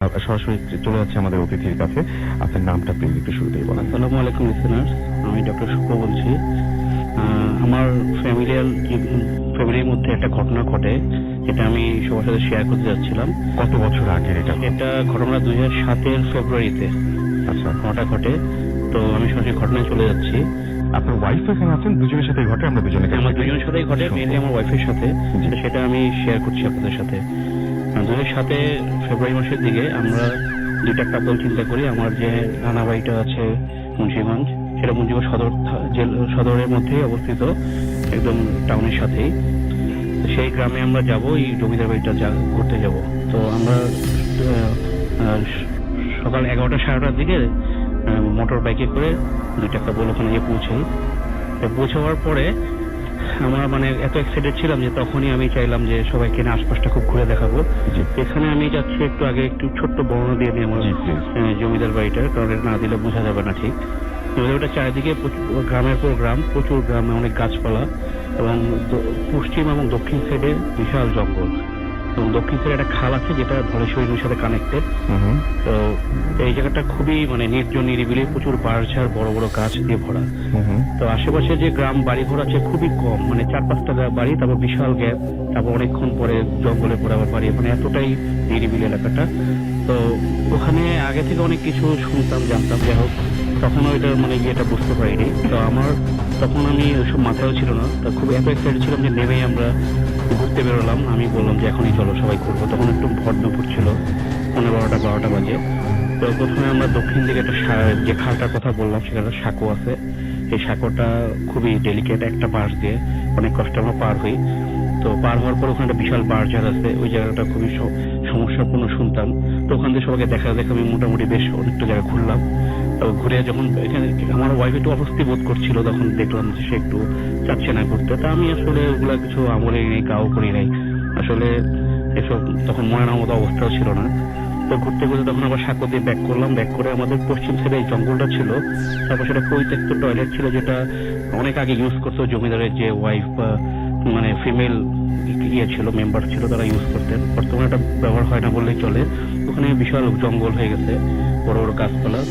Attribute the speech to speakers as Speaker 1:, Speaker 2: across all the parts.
Speaker 1: সরাসরি চলে যাচ্ছে আমাদের অতিথির কাছে। আপনার নামটা প্লিজ একটু শুরুতেই বলেন।
Speaker 2: আসসালামু আলাইকুম লিসেনার্স, আমি ডক্টর শুক্র বলছি। আমার ফ্যামিলির মধ্যে একটা ঘটনা ঘটে, যেটা আমি সবার সাথে শেয়ার করতে যাচ্ছিলাম।
Speaker 1: কত বছর আগের এটা?
Speaker 2: এটা ঘটনা 2007-এর ফেব্রুয়ারিতে
Speaker 1: আচ্ছা,
Speaker 2: ঘটনা ঘটে। তো আমি সরাসরি ঘটনায় চলে যাচ্ছি।
Speaker 1: আপনার ওয়াইফ এখানে আছেন, দুজনের সাথে ঘটে? আমরা দুজনে
Speaker 2: আমার দুজনের সাথেই ঘটে, মেনলি আমার ওয়াইফের সাথে।
Speaker 1: জি।
Speaker 2: সেটা আমি শেয়ার করছি আপনাদের সাথে। 2007 ফেব্রুয়ারি মাসের দিকে আমরা দুইটা কাপল চিন্তা করি। আমার যে নানা বাড়িটা আছে মুন্সিগঞ্জ, সেটা মুন্সিগঞ্জ সদরের মধ্যে অবস্থিত, একদম টাউনের সাথেই। সেই গ্রামে আমরা যাব, এই জমিদার বাড়িটা ঘুরতে যাব। তো আমরা সকাল 11টা 11:30 দিকে মোটর বাইকে করে দুইটা কাপল ওখানে গিয়ে পৌঁছাই। পৌঁছাবার পরে আমরা এত এক্সাইটেড ছিলাম যে তখনই আমি চাইলাম যে সবাইকে না আশপাশটা খুব ঘুরে দেখাবো। এখানে আমি যাচ্ছি, একটু আগে একটু ছোট্ট বর্ণনা দিয়ে দিই আমার জমিদার বাড়িটার, কারণ না দিলে বোঝা যাবে না ঠিক। ওটা চারিদিকে গ্রামের পর গ্রাম, প্রচুর গ্রামে অনেক গাছপালা, এবং পশ্চিম এবং দক্ষিণ সাইডে বিশাল জঙ্গল, এবং দক্ষিণ সাইডে একটা খাল আছে যেটা ধলেশ্বরী নদীর সাথে কানেক্টেড। তো এই জায়গাটা খুবই নির্জন, নিরিবিলি, প্রচুর বাঁশঝাড়, বড় বড় গাছ দিয়ে ভরা। তো আশেপাশে যে গ্রাম বাড়ি ঘর আছে খুবই কম, 4-5টা বাড়ি, তারপর বিশাল গ্যাপ, তারপর অনেকক্ষণ পরে জঙ্গলে পরে আবার বাড়ি, এতটাই নিরিবিলি এলাকাটা। তো ওখানে আগে থেকে অনেক কিছু শুনতাম, জানতাম, যাই হোক তখন ওইটার ইয়েটা বুঝতে পারিনি। তো আমার তখন আমি ওইসব মাথায়ও ছিল না, তো খুব এত এক্সাইটেড ছিলাম যে নেমেই আমরা ঘুরতে বেরোলাম। আমি বললাম যে এখনই চলো সবাই ঘুরবো। তখন একটু ভর দুপুর ছিল, 11:30-12টা বাজে। তো প্রথমে আমরা দক্ষিণ দিকে একটা যে খালটার কথা বললাম, সেখানে সাঁকো আছে। এই সাঁকোটা খুবই ডেলিকেট, একটা বাঁশ দিয়ে অনেক কষ্টে আমরা পার হই। তো পার হওয়ার পর ওখানে একটা বিশাল বাঁশঝাড় আছে, ওই জায়গাটা খুবই সমস্যাপূর্ণ শুনতাম। তো ওখান থেকে সবাইকে দেখা আমি মোটামুটি বেশ অনেকটা জায়গা ঘুরলাম। তো ঘুরে যখন এখানে আমার ওয়াইফ একটু অস্বস্তি বোধ করছিল, তখন দেখলাম যে সে একটু চাচ্ছে না ঘুরতে। তা আমি আসলে ওগুলা কিছু আমলেই নেই, কাউ করি নাই আসলে, এসব তখন মনে নেওয়ার মতো অবস্থাও ছিল না। তো ঘুরতে ঘুরতে তখন আবার সাঁকো দিয়ে ব্যাক করলাম। ব্যাক করে আমাদের পশ্চিম সাইডে এই জঙ্গলটা ছিল, তারপর সেটা পরিত্যক্ত টয়লেট ছিল, যেটা অনেক আগে ইউজ করতো জমিদারের যে ওয়াইফ বা ফিমেল ছিল, মেম্বার ছিল, তারা ইউজ করতেন। বর্তমানে এটা ব্যবহার হয় না বললেই চলে। ওখানে বিশাল জঙ্গল হয়ে গেছে, বড় বড় গাছপালা।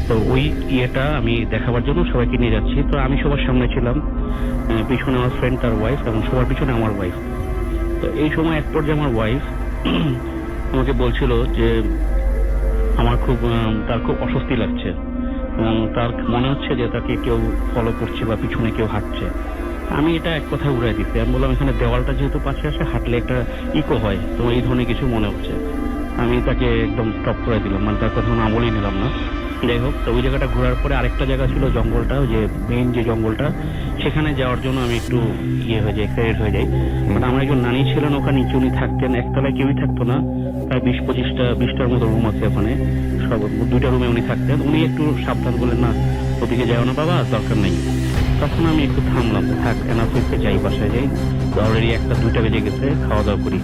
Speaker 2: তো ওই ইয়েটা আমি দেখাবার জন্য সবাইকে নিয়ে যাচ্ছি। তো আমি সবার সামনে ছিলাম, পিছনে আমার ফ্রেন্ড, তার ওয়াইফ, এবং সবার পিছনে আমার ওয়াইফ। তো এই সময় এক পর্যায়ে আমার ওয়াইফ আমাকে বলছিল যে তার খুব অস্বস্তি লাগছে, এবং তার মনে হচ্ছে যে তাকে কেউ ফলো করছে বা পিছনে কেউ হাঁটছে। আমি এটা এক কথা উড়াই দিতে, আমি বললাম এখানে দেওয়ালটা যেহেতু পাশে আসে, হাঁটলে একটা ইকো হয়, তো এই ধরনের কিছু মনে হচ্ছে। আমি তাকে একদম স্টপ করে দিলাম, তার কথা আমলই নিলাম না। যাই হোক, তো ওই জায়গাটা ঘোরার পরে আরেকটা জায়গা ছিল জঙ্গলটা, যে মেইন যে জঙ্গলটা, সেখানে যাওয়ার জন্য আমি একটু এক্সাইটেড হয়ে যাই। আমার একজন নানি ছিলেন ওখানে, নিচে উনি থাকতেন, একতলায় কেউই থাকতো না, প্রায় 20-25টার মতো রুম আছে ওখানে, সব 2টা রুমে উনি থাকতেন। উনি একটু সাবধান বললেন, না ওদিকে যাও না বাবা, দরকার নেই। তখন আমি একটু থামলাম, থাক এনাফ হইতে, যাই বাসায় যাই, অলরেডি 1-2টা বেজে গেছে, খাওয়া দাওয়া করি।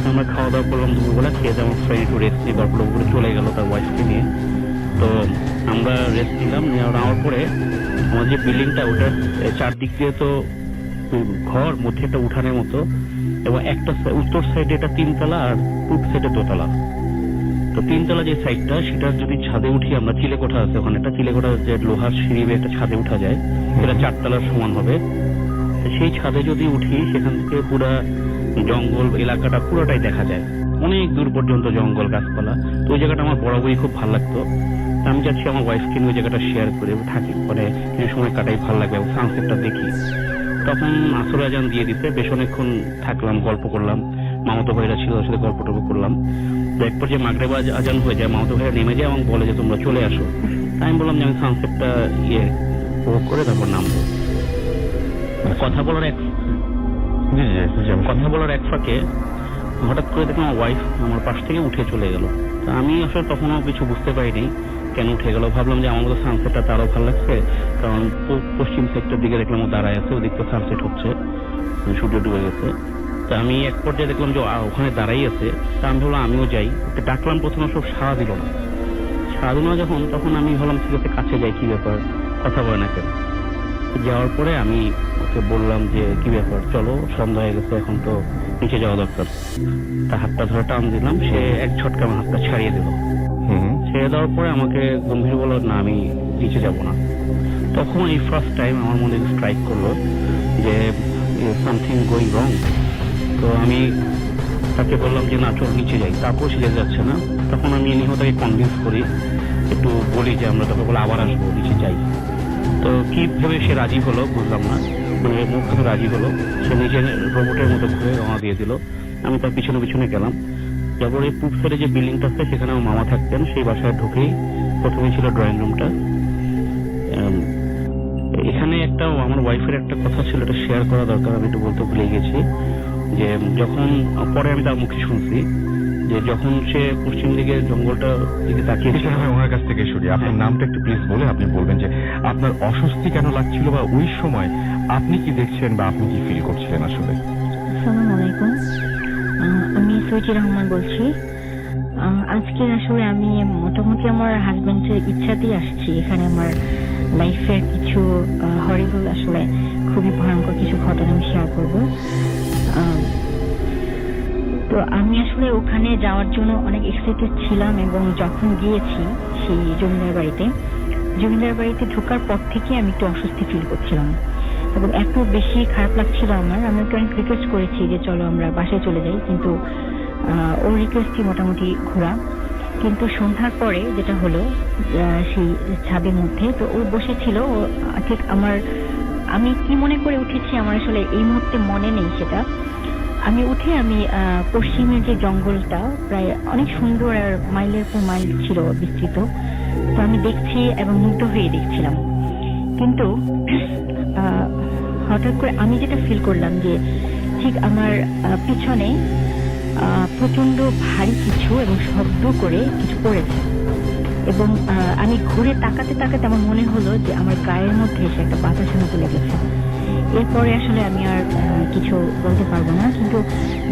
Speaker 2: আমরা খাওয়া দাওয়া করলাম দুপুরবেলা, খেয়ে আমার ফ্রেন্ড একটু রেস্ট নিয়ে গল্প করে চলে গেল তার ওয়াইফকে নিয়ে। তো আমরা রেস্ট নিলাম, নেওয়ার পরে আমার যে বিল্ডিংটা, ওটার চারদিক দিয়ে তো ঘর, মধ্যে একটা উঠানের মতো, এবং একটা উত্তর সাইডে এটা 3তলা আর পূর্ব সাইডে 2তলা। তো 3তলা যে সাইডটা, সেটা যদি ছাদে উঠি আমরা, চিলেকোঠা আছে ওখানে, একটা চিলেকোঠা যে লোহার সিঁড়ি বেয়ে একটা ছাদে উঠা যায়, সেটা 4তলার সমান হবে। সেই ছাদে যদি উঠি, সেখান থেকে পুরা জঙ্গল এলাকাটা পুরোটাই দেখা যায়, অনেক দূর পর্যন্ত জঙ্গল, গাছপালা। তো ওই জায়গাটা আমার বরাবরই খুব ভালো লাগতো। আমি চাচ্ছি আমার ওয়াইফকে ওই জায়গাটা শেয়ার করে থাকি, কিছু সময় কাটাই ভালো লাগবে, এবং সানসেটটা দেখি। তখন আসর আজান দিয়ে দিতে, বেশ অনেকক্ষণ থাকলাম, গল্প করলাম, মামাতো ভাইরা ছিল, ওর সাথে গল্প টল্প করলাম। তো এক পর্যায়ে মাগরিব আজান হয়ে যায়, মামাতো ভাইরা নেমে যায় এবং বলে যে তোমরা চলে আসো। আমি বললাম যে আমি সানসেটটা উপভোগ করে তারপর নামবো। কথা বলার এক ফাঁকে হঠাৎ করে দেখলাম আমার ওয়াইফ আমার পাশ থেকে উঠে চলে গেল। তা আমি আসলে তখনও কিছু বুঝতে পারিনি কেন উঠে গেল। ভাবলাম যে আমার মতো সানসেটটা তারও ভালো লাগছে, কারণ পশ্চিম সেক্টর দিকে দেখলাম ও দাঁড়ায় আছে, ওদিক তো সানসেট হচ্ছে, সূর্য ডুবে গেছে। তা আমি এক পর্যায়ে দেখলাম যে ওখানে দাঁড়াই আছে। তা আমি ভাবলাম আমিও যাই, ওকে ডাকলাম, প্রথমে সব সাড়া দিল না। যখন তখন আমি ভাবলাম ঠিক আছে, কাছে যাই, কি ব্যাপার, কথা বলে না কেন। যাওয়ার পরে আমি ওকে বললাম যে কি ব্যাপার, চলো সন্ধ্যা হয়ে গেছে, এখন তো নিচে যাওয়া দরকার। তার হাতটা ধরে টান দিলাম, সে এক ঝটকা আমার হাতটা ছাড়িয়ে দিল। ছেড়ে দেওয়ার পরে আমাকে গম্ভীর বলল, না আমি নিচে যাব না। তখন এই ফার্স্ট টাইম আমার মনে স্ট্রাইক করলো যে সামথিং গোয়িং রং। তো আমি তাকে বললাম যে না চল নিচে যাই, তারপর সে যাচ্ছে না। তখন আমি নিহ তাকে কনভিন্স করি, একটু বলি যে আমরা তাকে বলে আবার আসবো, নিচে যাই। তো কি ভেবে সে রাজি হলো বুঝলাম না, মানে মুখ থেকে রাজি হলো। সে নিজের রোবটের মতো ঘুরে রওনা দিয়ে দিল। আমি তার পিছনে পিছনে গেলাম। তারপরে পূব সাইডে যে বিল্ডিংটা আছে সেখানে আমার মামা থাকতেন। সেই বাসায় ঢুকেই প্রথমে ছিল ড্রয়িং রুমটা। এখানে একটা আমার ওয়াইফের একটা কথা ছিল, এটা শেয়ার করা দরকার, আমি একটু বলতে ভুলে গেছি। যে যখন পরে আমি তার মুখে শুনছি যে যখন সে পশ্চিম দিকে জঙ্গলটা দিকে তাকিয়েছিল।
Speaker 1: ওনার কাছ থেকে শুনি, আপনার নামটা একটু প্লিজ বলে আপনি বলবেন যে আপনার অস্বস্তি কেন লাগছিল, বা ওই সময় আপনি কি দেখছেন বা আপনি কি ফিল করছিলেন আসলে।
Speaker 3: আসসালামু আলাইকুম, আমি সুইটি রহমান বলছি। আজকে আসলে আমি মোটামুটি আমার হাজবেন্ডের ইচ্ছাতেই আসছি এখানে। আমার লাইফের কিছু হরিবল, আসলে খুবই ভয়ঙ্কর কিছু ঘটনা আমি শেয়ার করব। তো আমি আসলে ওখানে যাওয়ার জন্য অনেক এক্সাইটেড ছিলাম, এবং যখন গিয়েছি সেই জমিদার বাড়িতে ঢোকার পর থেকে আমি একটু অস্বস্তি ফিল করছিলাম, এবং এত বেশি খারাপ লাগছিল আমার। আমি ওকে অনেক রিকোয়েস্ট করেছি যে চলো আমরা বাসায় চলে যাই, কিন্তু ওর রিকোয়েস্টই মোটামুটি ঘোরা। কিন্তু সন্ধ্যার পরে যেটা হলো, সেই ছাদের মধ্যে তো ও বসেছিল, ঠিক আমি কি মনে করে উঠেছি আমার আসলে এই মুহূর্তে মনে নেই সেটা। আমি উঠে পশ্চিমের যে জঙ্গলটা প্রায় অনেক সুন্দর আর মাইলের পর মাইল ছিল বিস্তৃত, তো আমি দেখছি এবং মুগ্ধ হয়ে দেখছিলাম। কিন্তু হঠাৎ করে আমি যেটা ফিল করলাম যে ঠিক আমার পিছনে প্রচন্ড ভারী কিছু এবং শব্দ করে কিছু পড়েছে, এবং আমি ঘুরে তাকাতে তাকাতে আমার মনে হলো যে আমার গায়ের মধ্যে এসে একটা বাতাসের মতো লেগেছে। এরপরে আসলে আমি আর কিছু বলতে পারবো না। কিন্তু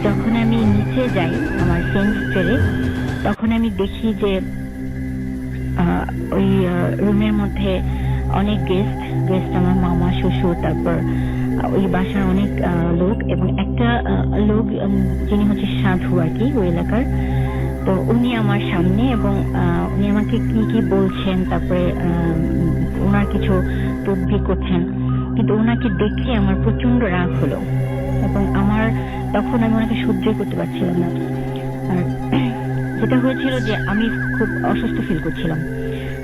Speaker 3: যখন আমি নিচে যাই আমার সেন্স ফেরে, তখন আমি দেখি যে ওই রুমের মধ্যে অনেক গেস্ট আমার মামা, শ্বশুর, তারপর ওই বাসার অনেক লোক, এবং একটা লোক যিনি হচ্ছে সাধু আর কি ওই এলাকার। তো উনি আমার সামনে, এবং উনি আমাকে কি কি বলছেন, তারপরে ওনার কিছু তদবির করছেন। কিন্তু ওনাকে দেখে আমার প্রচন্ড রাগ হলো, এবং তখন আমি ওনাকে সহ্যই করতে পারছিলাম না। আর যেটা হয়েছিল যে আমি খুব অসুস্থ ফিল করছিলাম,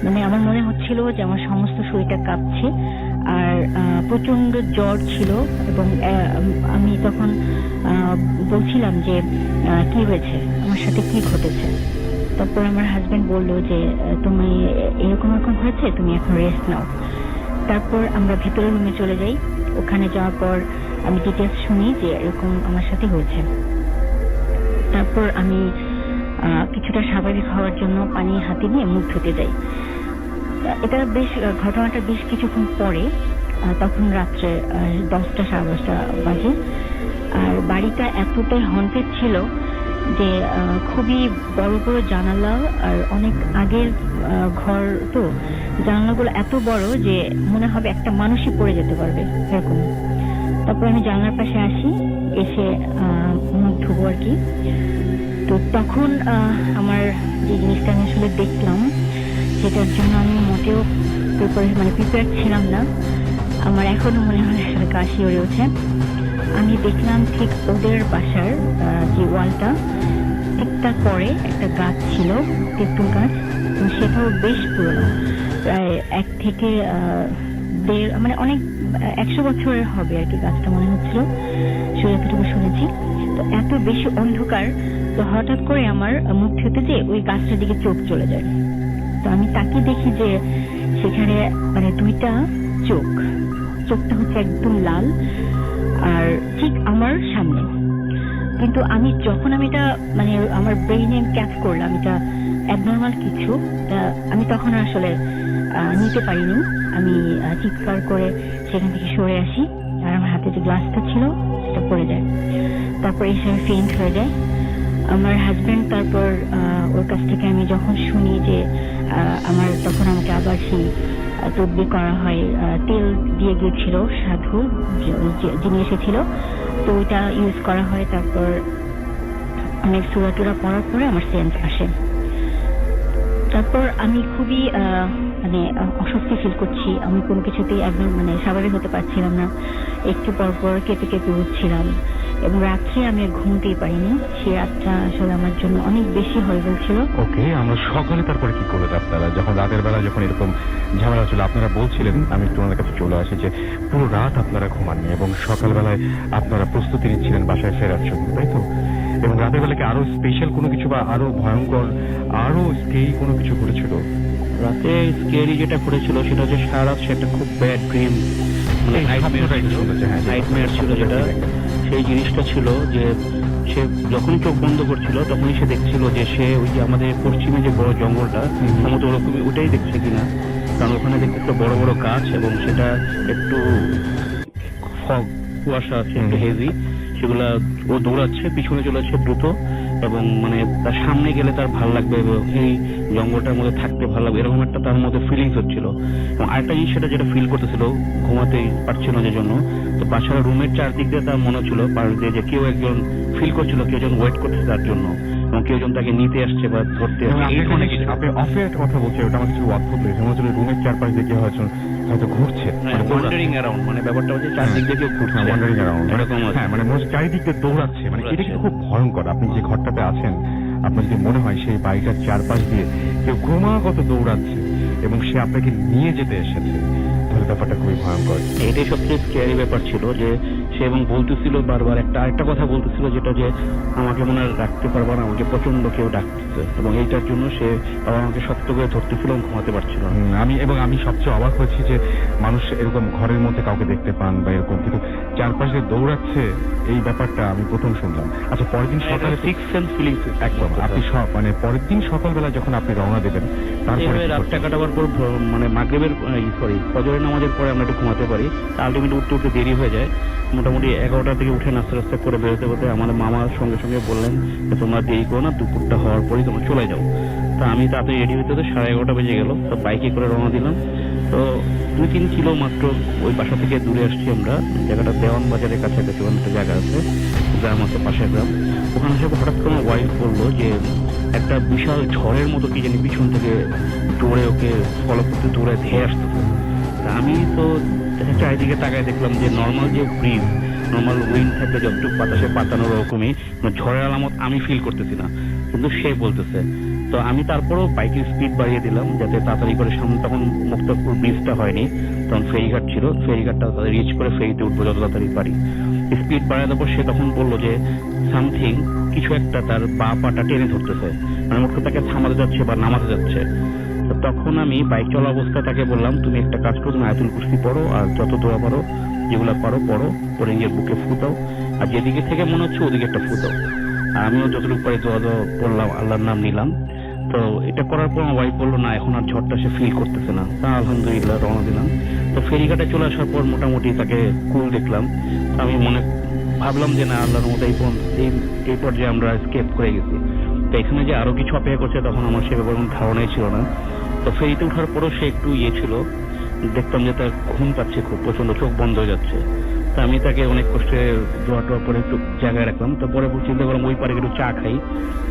Speaker 3: মানে আমার মনে হচ্ছিল যে আমার সমস্ত শরীরটা কাঁপছে, আর প্রচন্ড জ্বর ছিল। এবং আমি তখন বলছিলাম যে কি হয়েছে, আমার সাথে কি ঘটেছে। তারপর আমার হাজবেন্ড বললো যে তুমি এরকম হয়েছে, তুমি এখন রেস্ট নাও। তারপর আমরা ভিতরে রুমে চলে যাই। ওখানে যাওয়ার পর আমি ডিটেলস শুনি যে এরকম আমার সাথে হয়েছে। তারপর আমি কিছুটা স্বাভাবিক হওয়ার জন্য পানি হাতে নিয়ে মুখ ধুতে যাই। ঘটনাটা বেশ কিছুক্ষণ পরে, তখন রাত্রে 10টা সাড়ে 10টা বাজে। আর বাড়িটা এতটাই হন্টেড ছিল যে খুবই বড় বড় জানালা, আর অনেক আগের ঘর, তো জানালাগুলো এত বড় যে মনে হবে একটা মানুষই পড়ে যেতে পারবে এরকম। তারপর আমি জানলার পাশে আসি, এসে মুখ ধুবো আর কি। তো তখন আমার যে জিনিসটা আমি আসলে দেখলাম, সেটার জন্য আমি মোটেও প্রিপেয়ার ছিলাম না। আমার এখনো মনে হয় আসলে গা শিউরে ওঠে। আমি দেখলাম ঠিক ওদের বাসার যে ওয়ালটা, ঠিক তার পরে একটা গাছ ছিল, তেঁতুল গাছ, সেটাও বেশ পুরনো, প্রায় 1 থেকে 1.5, মানে অনেক 100 বছরের হবে আর কি গাছটা মনে হচ্ছিল, যতটুকু শুনেছি। তো এত বেশি অন্ধকার, তো হঠাৎ করে আমার মুখ ধুতে যে ওই গাছটার দিকে চোখ চলে যায়। তো আমি তাকে দেখি যে সেখানে মানে 2টা চোখটা হচ্ছে একদম লাল, আর ঠিক আমার সামনে। কিন্তু যখন আমি এটা মানে আমার ব্রেইনে ক্যাচ করলাম এটা অ্যাবনর্মাল কিছু, আমি তখন আসলে নিতে পারিনি। আমি চিৎকার করে সেখান থেকে সরে আসি, আর আমার হাতে যে গ্লাসটা ছিল সেটা পড়ে যায়। তারপর এসে আমি ফেইন্ট হয়ে যায়। আমার হাজবেন্ড তারপর ওর কাছ থেকে আমি যখন শুনি যে তখন আমাকে আবার সেই তদবির করা হয়, তেল দিয়ে গিয়েছিল সাধু যিনি এসেছিল, তো ওইটা ইউজ করা হয়। তারপর অনেক সূরা টুরা পড়ার পরে আমার সেন্স আসে। তারপর আমি খুবই মানে অস্বস্তি ফিল করছি, আমি কোনো কিছুতেই একদম মানে স্বাভাবিক হতে পারছিলাম না, একটু পর পর কেঁপে কেঁপে উঠছিলাম এবং রাত্রে আমি আর ঘুমতেই পারিনি। সেই রাতটা আসলে আমার জন্য অনেক বেশি হরিবল ছিল।
Speaker 1: ওকে, আমরা সকালে তারপরে কি করলেন আপনারা যখন রাতের বেলা যখন এরকম ঝামেলা ছিল? আপনারা বলছিলেন, আমি একটু ওনার কাছে চলে আসি, যে পুরো রাত আপনারা ঘুমাননি এবং সকালবেলায় আপনারা প্রস্তুতি নিচ্ছিলেন বাসায় ফেরার জন্য, তাই তো? এবং রাতের বেলা কি আরো স্পেশাল কোনো কিছু বা আরো ভয়ঙ্কর আরো স্কেরি কোনো কিছু ঘটেছিল?
Speaker 2: রাতে স্কেরি যেটা করেছিল সেটা হচ্ছে সারা রাত সে একটা খুব ব্যাড ড্রিম, মানে নাইটমেয়ার ছিল যেটা, সেই জিনিসটা ছিল যে সে যখন চোখ বন্ধ করছিল তখনই সে দেখছিল যে সে ওই যে আমাদের পশ্চিমে যে বড় জঙ্গলটা সম্ভবত ওরকমই ওটাই দেখছে কিনা, কারণ ওখানে দেখতে বড় বড় গাছ এবং সেটা একটু ফগ কুয়াশা আছে, একটু হেভি, সেগুলা ও দৌড়াচ্ছে, পিছনে চলে যাচ্ছে দ্রুত এবং মানে তার সামনে গেলে তার ভালো লাগবে এবং এই জঙ্গলটার মধ্যে থাকতে ভালো লাগবে, এরকম একটা তার মধ্যে ফিলিংস হচ্ছিল। এবং আরেকটা জিনিস সেটা যেটা ফিল করতেছিল, ঘুমাতেই পারছিল না যে জন্য, তো বাসার রুমের চারদিক দিয়ে তার মনে হচ্ছিল পাশ দিয়ে যে কেউ একজন ফিল করছিল, কেউ একজন ওয়েট করতেছে তার জন্য এবং কেউ একজন তাকে নিতে আসছে বা ধরতে আসছে।
Speaker 1: আপনি অফে একটা কথা বলছেন, ওটা আমার কিছু অদ্ভুত লেগেছে, মনে হচ্ছিল রুমের চারপাশ দিয়ে কেউ হয়তো ঘুরছে,
Speaker 2: ওয়ান্ডারিং অ্যারাউন্ড, মানে ব্যাপারটা হচ্ছে চারদিক দিয়ে কেউ ঘুরছে,
Speaker 1: ওয়ান্ডারিং অ্যারাউন্ড,
Speaker 2: এরকম আছে।
Speaker 1: হ্যাঁ, মানে চারিদিক দিয়ে দৌড়াচ্ছে, মানে এটা কিন্তু খুব ভয়ঙ্কর। আপনি যে ঘরটাতে আছেন, আপনার যদি মনে হয় সেই বাড়িটার চারপাশ দিয়ে কেউ ক্রমাগত দৌড়াচ্ছে এবং সে আপনাকে নিয়ে যেতে এসেছে, তাহলে ব্যাপারটা খুবই ভয়ঙ্কর।
Speaker 2: এটাই সবচেয়ে স্ক্যারি ব্যাপার ছিল যে সে এবং বলতেছিল বারবার আরেকটা কথা বলতেছিল, যেটা যে আমাকে মনে হয় রাখতে পারবো না, আমাকে প্রচন্ড কেউ ডাকতেছে এবং এইটার জন্য সে আবার আমাকে শক্ত করে ধরতেছিল এবং ঘুমাতে পারছিল না।
Speaker 1: আমি সবচেয়ে অবাক হয়েছি যে মানুষ এরকম ঘরের মধ্যে কাউকে দেখতে পান বা এরকম, কিন্তু চারপাশে দৌড়াচ্ছে এই ব্যাপারটা আমি প্রথম শুনলাম। আচ্ছা, পরের দিন সকালে
Speaker 2: সিক্স সেন্স ফিলিংস একদম
Speaker 1: আপনি মানে পরের দিন সকালবেলা যখন আপনি রওনা দেবেন, তারপরে
Speaker 2: রাতটা কাটাবার পর মানে মাগরিবের ফজরের নামাজের পরে আমরা একটু ঘুমাতে পারি, আলটিমেটলি উঠতে উঠতে দেরি হয়ে যায়। মোটামুটি 11টা থেকে উঠে নাস্তা করে বেরোতে বেরোতে আমাদের মামার সঙ্গে সঙ্গে বললেন যে তোমরা দেরি করো না, দুপুরটা হওয়ার পরেই তোমরা চলে যাও। তা আমি তাড়াতাড়ি রেডি হতে হতে 11:30 বেজে গেল, তো বাইকে করে রওনা দিলাম। তো 2-3 কিলো মাত্র ওই বাসা থেকে দূরে আসছি আমরা, জায়গাটা দেওয়ান বাজারের কাছাকাছি, ওখানে একটা জায়গা আছে, গ্রাম আছে, পাশের গ্রাম। ওখানে এসে হঠাৎ করে আমার ওয়াইফ বললো যে একটা বিশাল ঝড়ের মতো কি জানি পিছন থেকে দৌড়ে ওকে ফলো করতে দৌড়ে ধেয়ে আসতেছে। আমি তো চারিদিকে তাকায় দেখলাম যে নর্মাল যে ব্রিজ, নর্মাল উইন্ড থাকে যতটুকু বাতাসে পাতানোর ওরকমই ঝড়ের আলামত আমি ফিল করতেছি না, কিন্তু সে বলতেছে। তো আমি তারপরও বাইকের স্পিড বাড়িয়ে দিলাম যাতে তাড়াতাড়ি করে সামনে, তখন মুক্তাপুর ব্রিজটা হয়নি, তখন ফেরিঘাট ছিল, ফেরিঘাটটা রিচ করে ফেরিতে উঠবো যত তাড়াতাড়ি পারি। স্পিড বাড়ায় দেবো, সে তখন বললো যে সামথিং কিছু একটা তার পা পাটা টেনে ধরতেছে, মানে মুক্ত তাকে থামাতে যাচ্ছে বা নামাতে যাচ্ছে। তো তখন আমি বাইক চলা অবস্থায় তাকে বললাম, তুমি একটা কাজ করো, তুমি আয়াতুল কুরসি পড়ো আর যত দোয়া পারো যেগুলো পারো পড়ো, পরে নিজের বুকে ফুটাও আর যেদিকে থেকে মনে হচ্ছে ওদিকে একটা ফুটাও। আর আমিও যতটুকু পারি দোয়া পড়লাম, আল্লাহর নাম নিলাম। তো এটা করার পর আমার ওয়াইফ বললো না এখন আর ঝড়টা সে ফিল করতেছে না। তা আলহামদুলিল্লাহ রওনা দিলাম। তো ফেরিঘাটে চলে আসার পর মোটামুটি তাকে কুল দেখলাম, আমি ভাবলাম যে না আল্লাহর মতো এই পর্যায়ে আমরা স্কেপ করে গেছি। তো এখানে যে আরো কিছু অপেক্ষা করছে তখন আমার সে ব্যাপারে কোনো ধারণাই ছিল না। তো ফেরিতে ওঠার পরও সে একটু ছিল, দেখতাম যে তার ঘুম পাচ্ছে, খুব প্রচন্ড চোখ বন্ধ হয়ে যাচ্ছে। তা আমি তাকে অনেক কষ্টে দোয়া টোয়া করে একটু জায়গায় রাখলাম। তো পরে চিন্তা করলাম ওই পারে একটু চা খাই,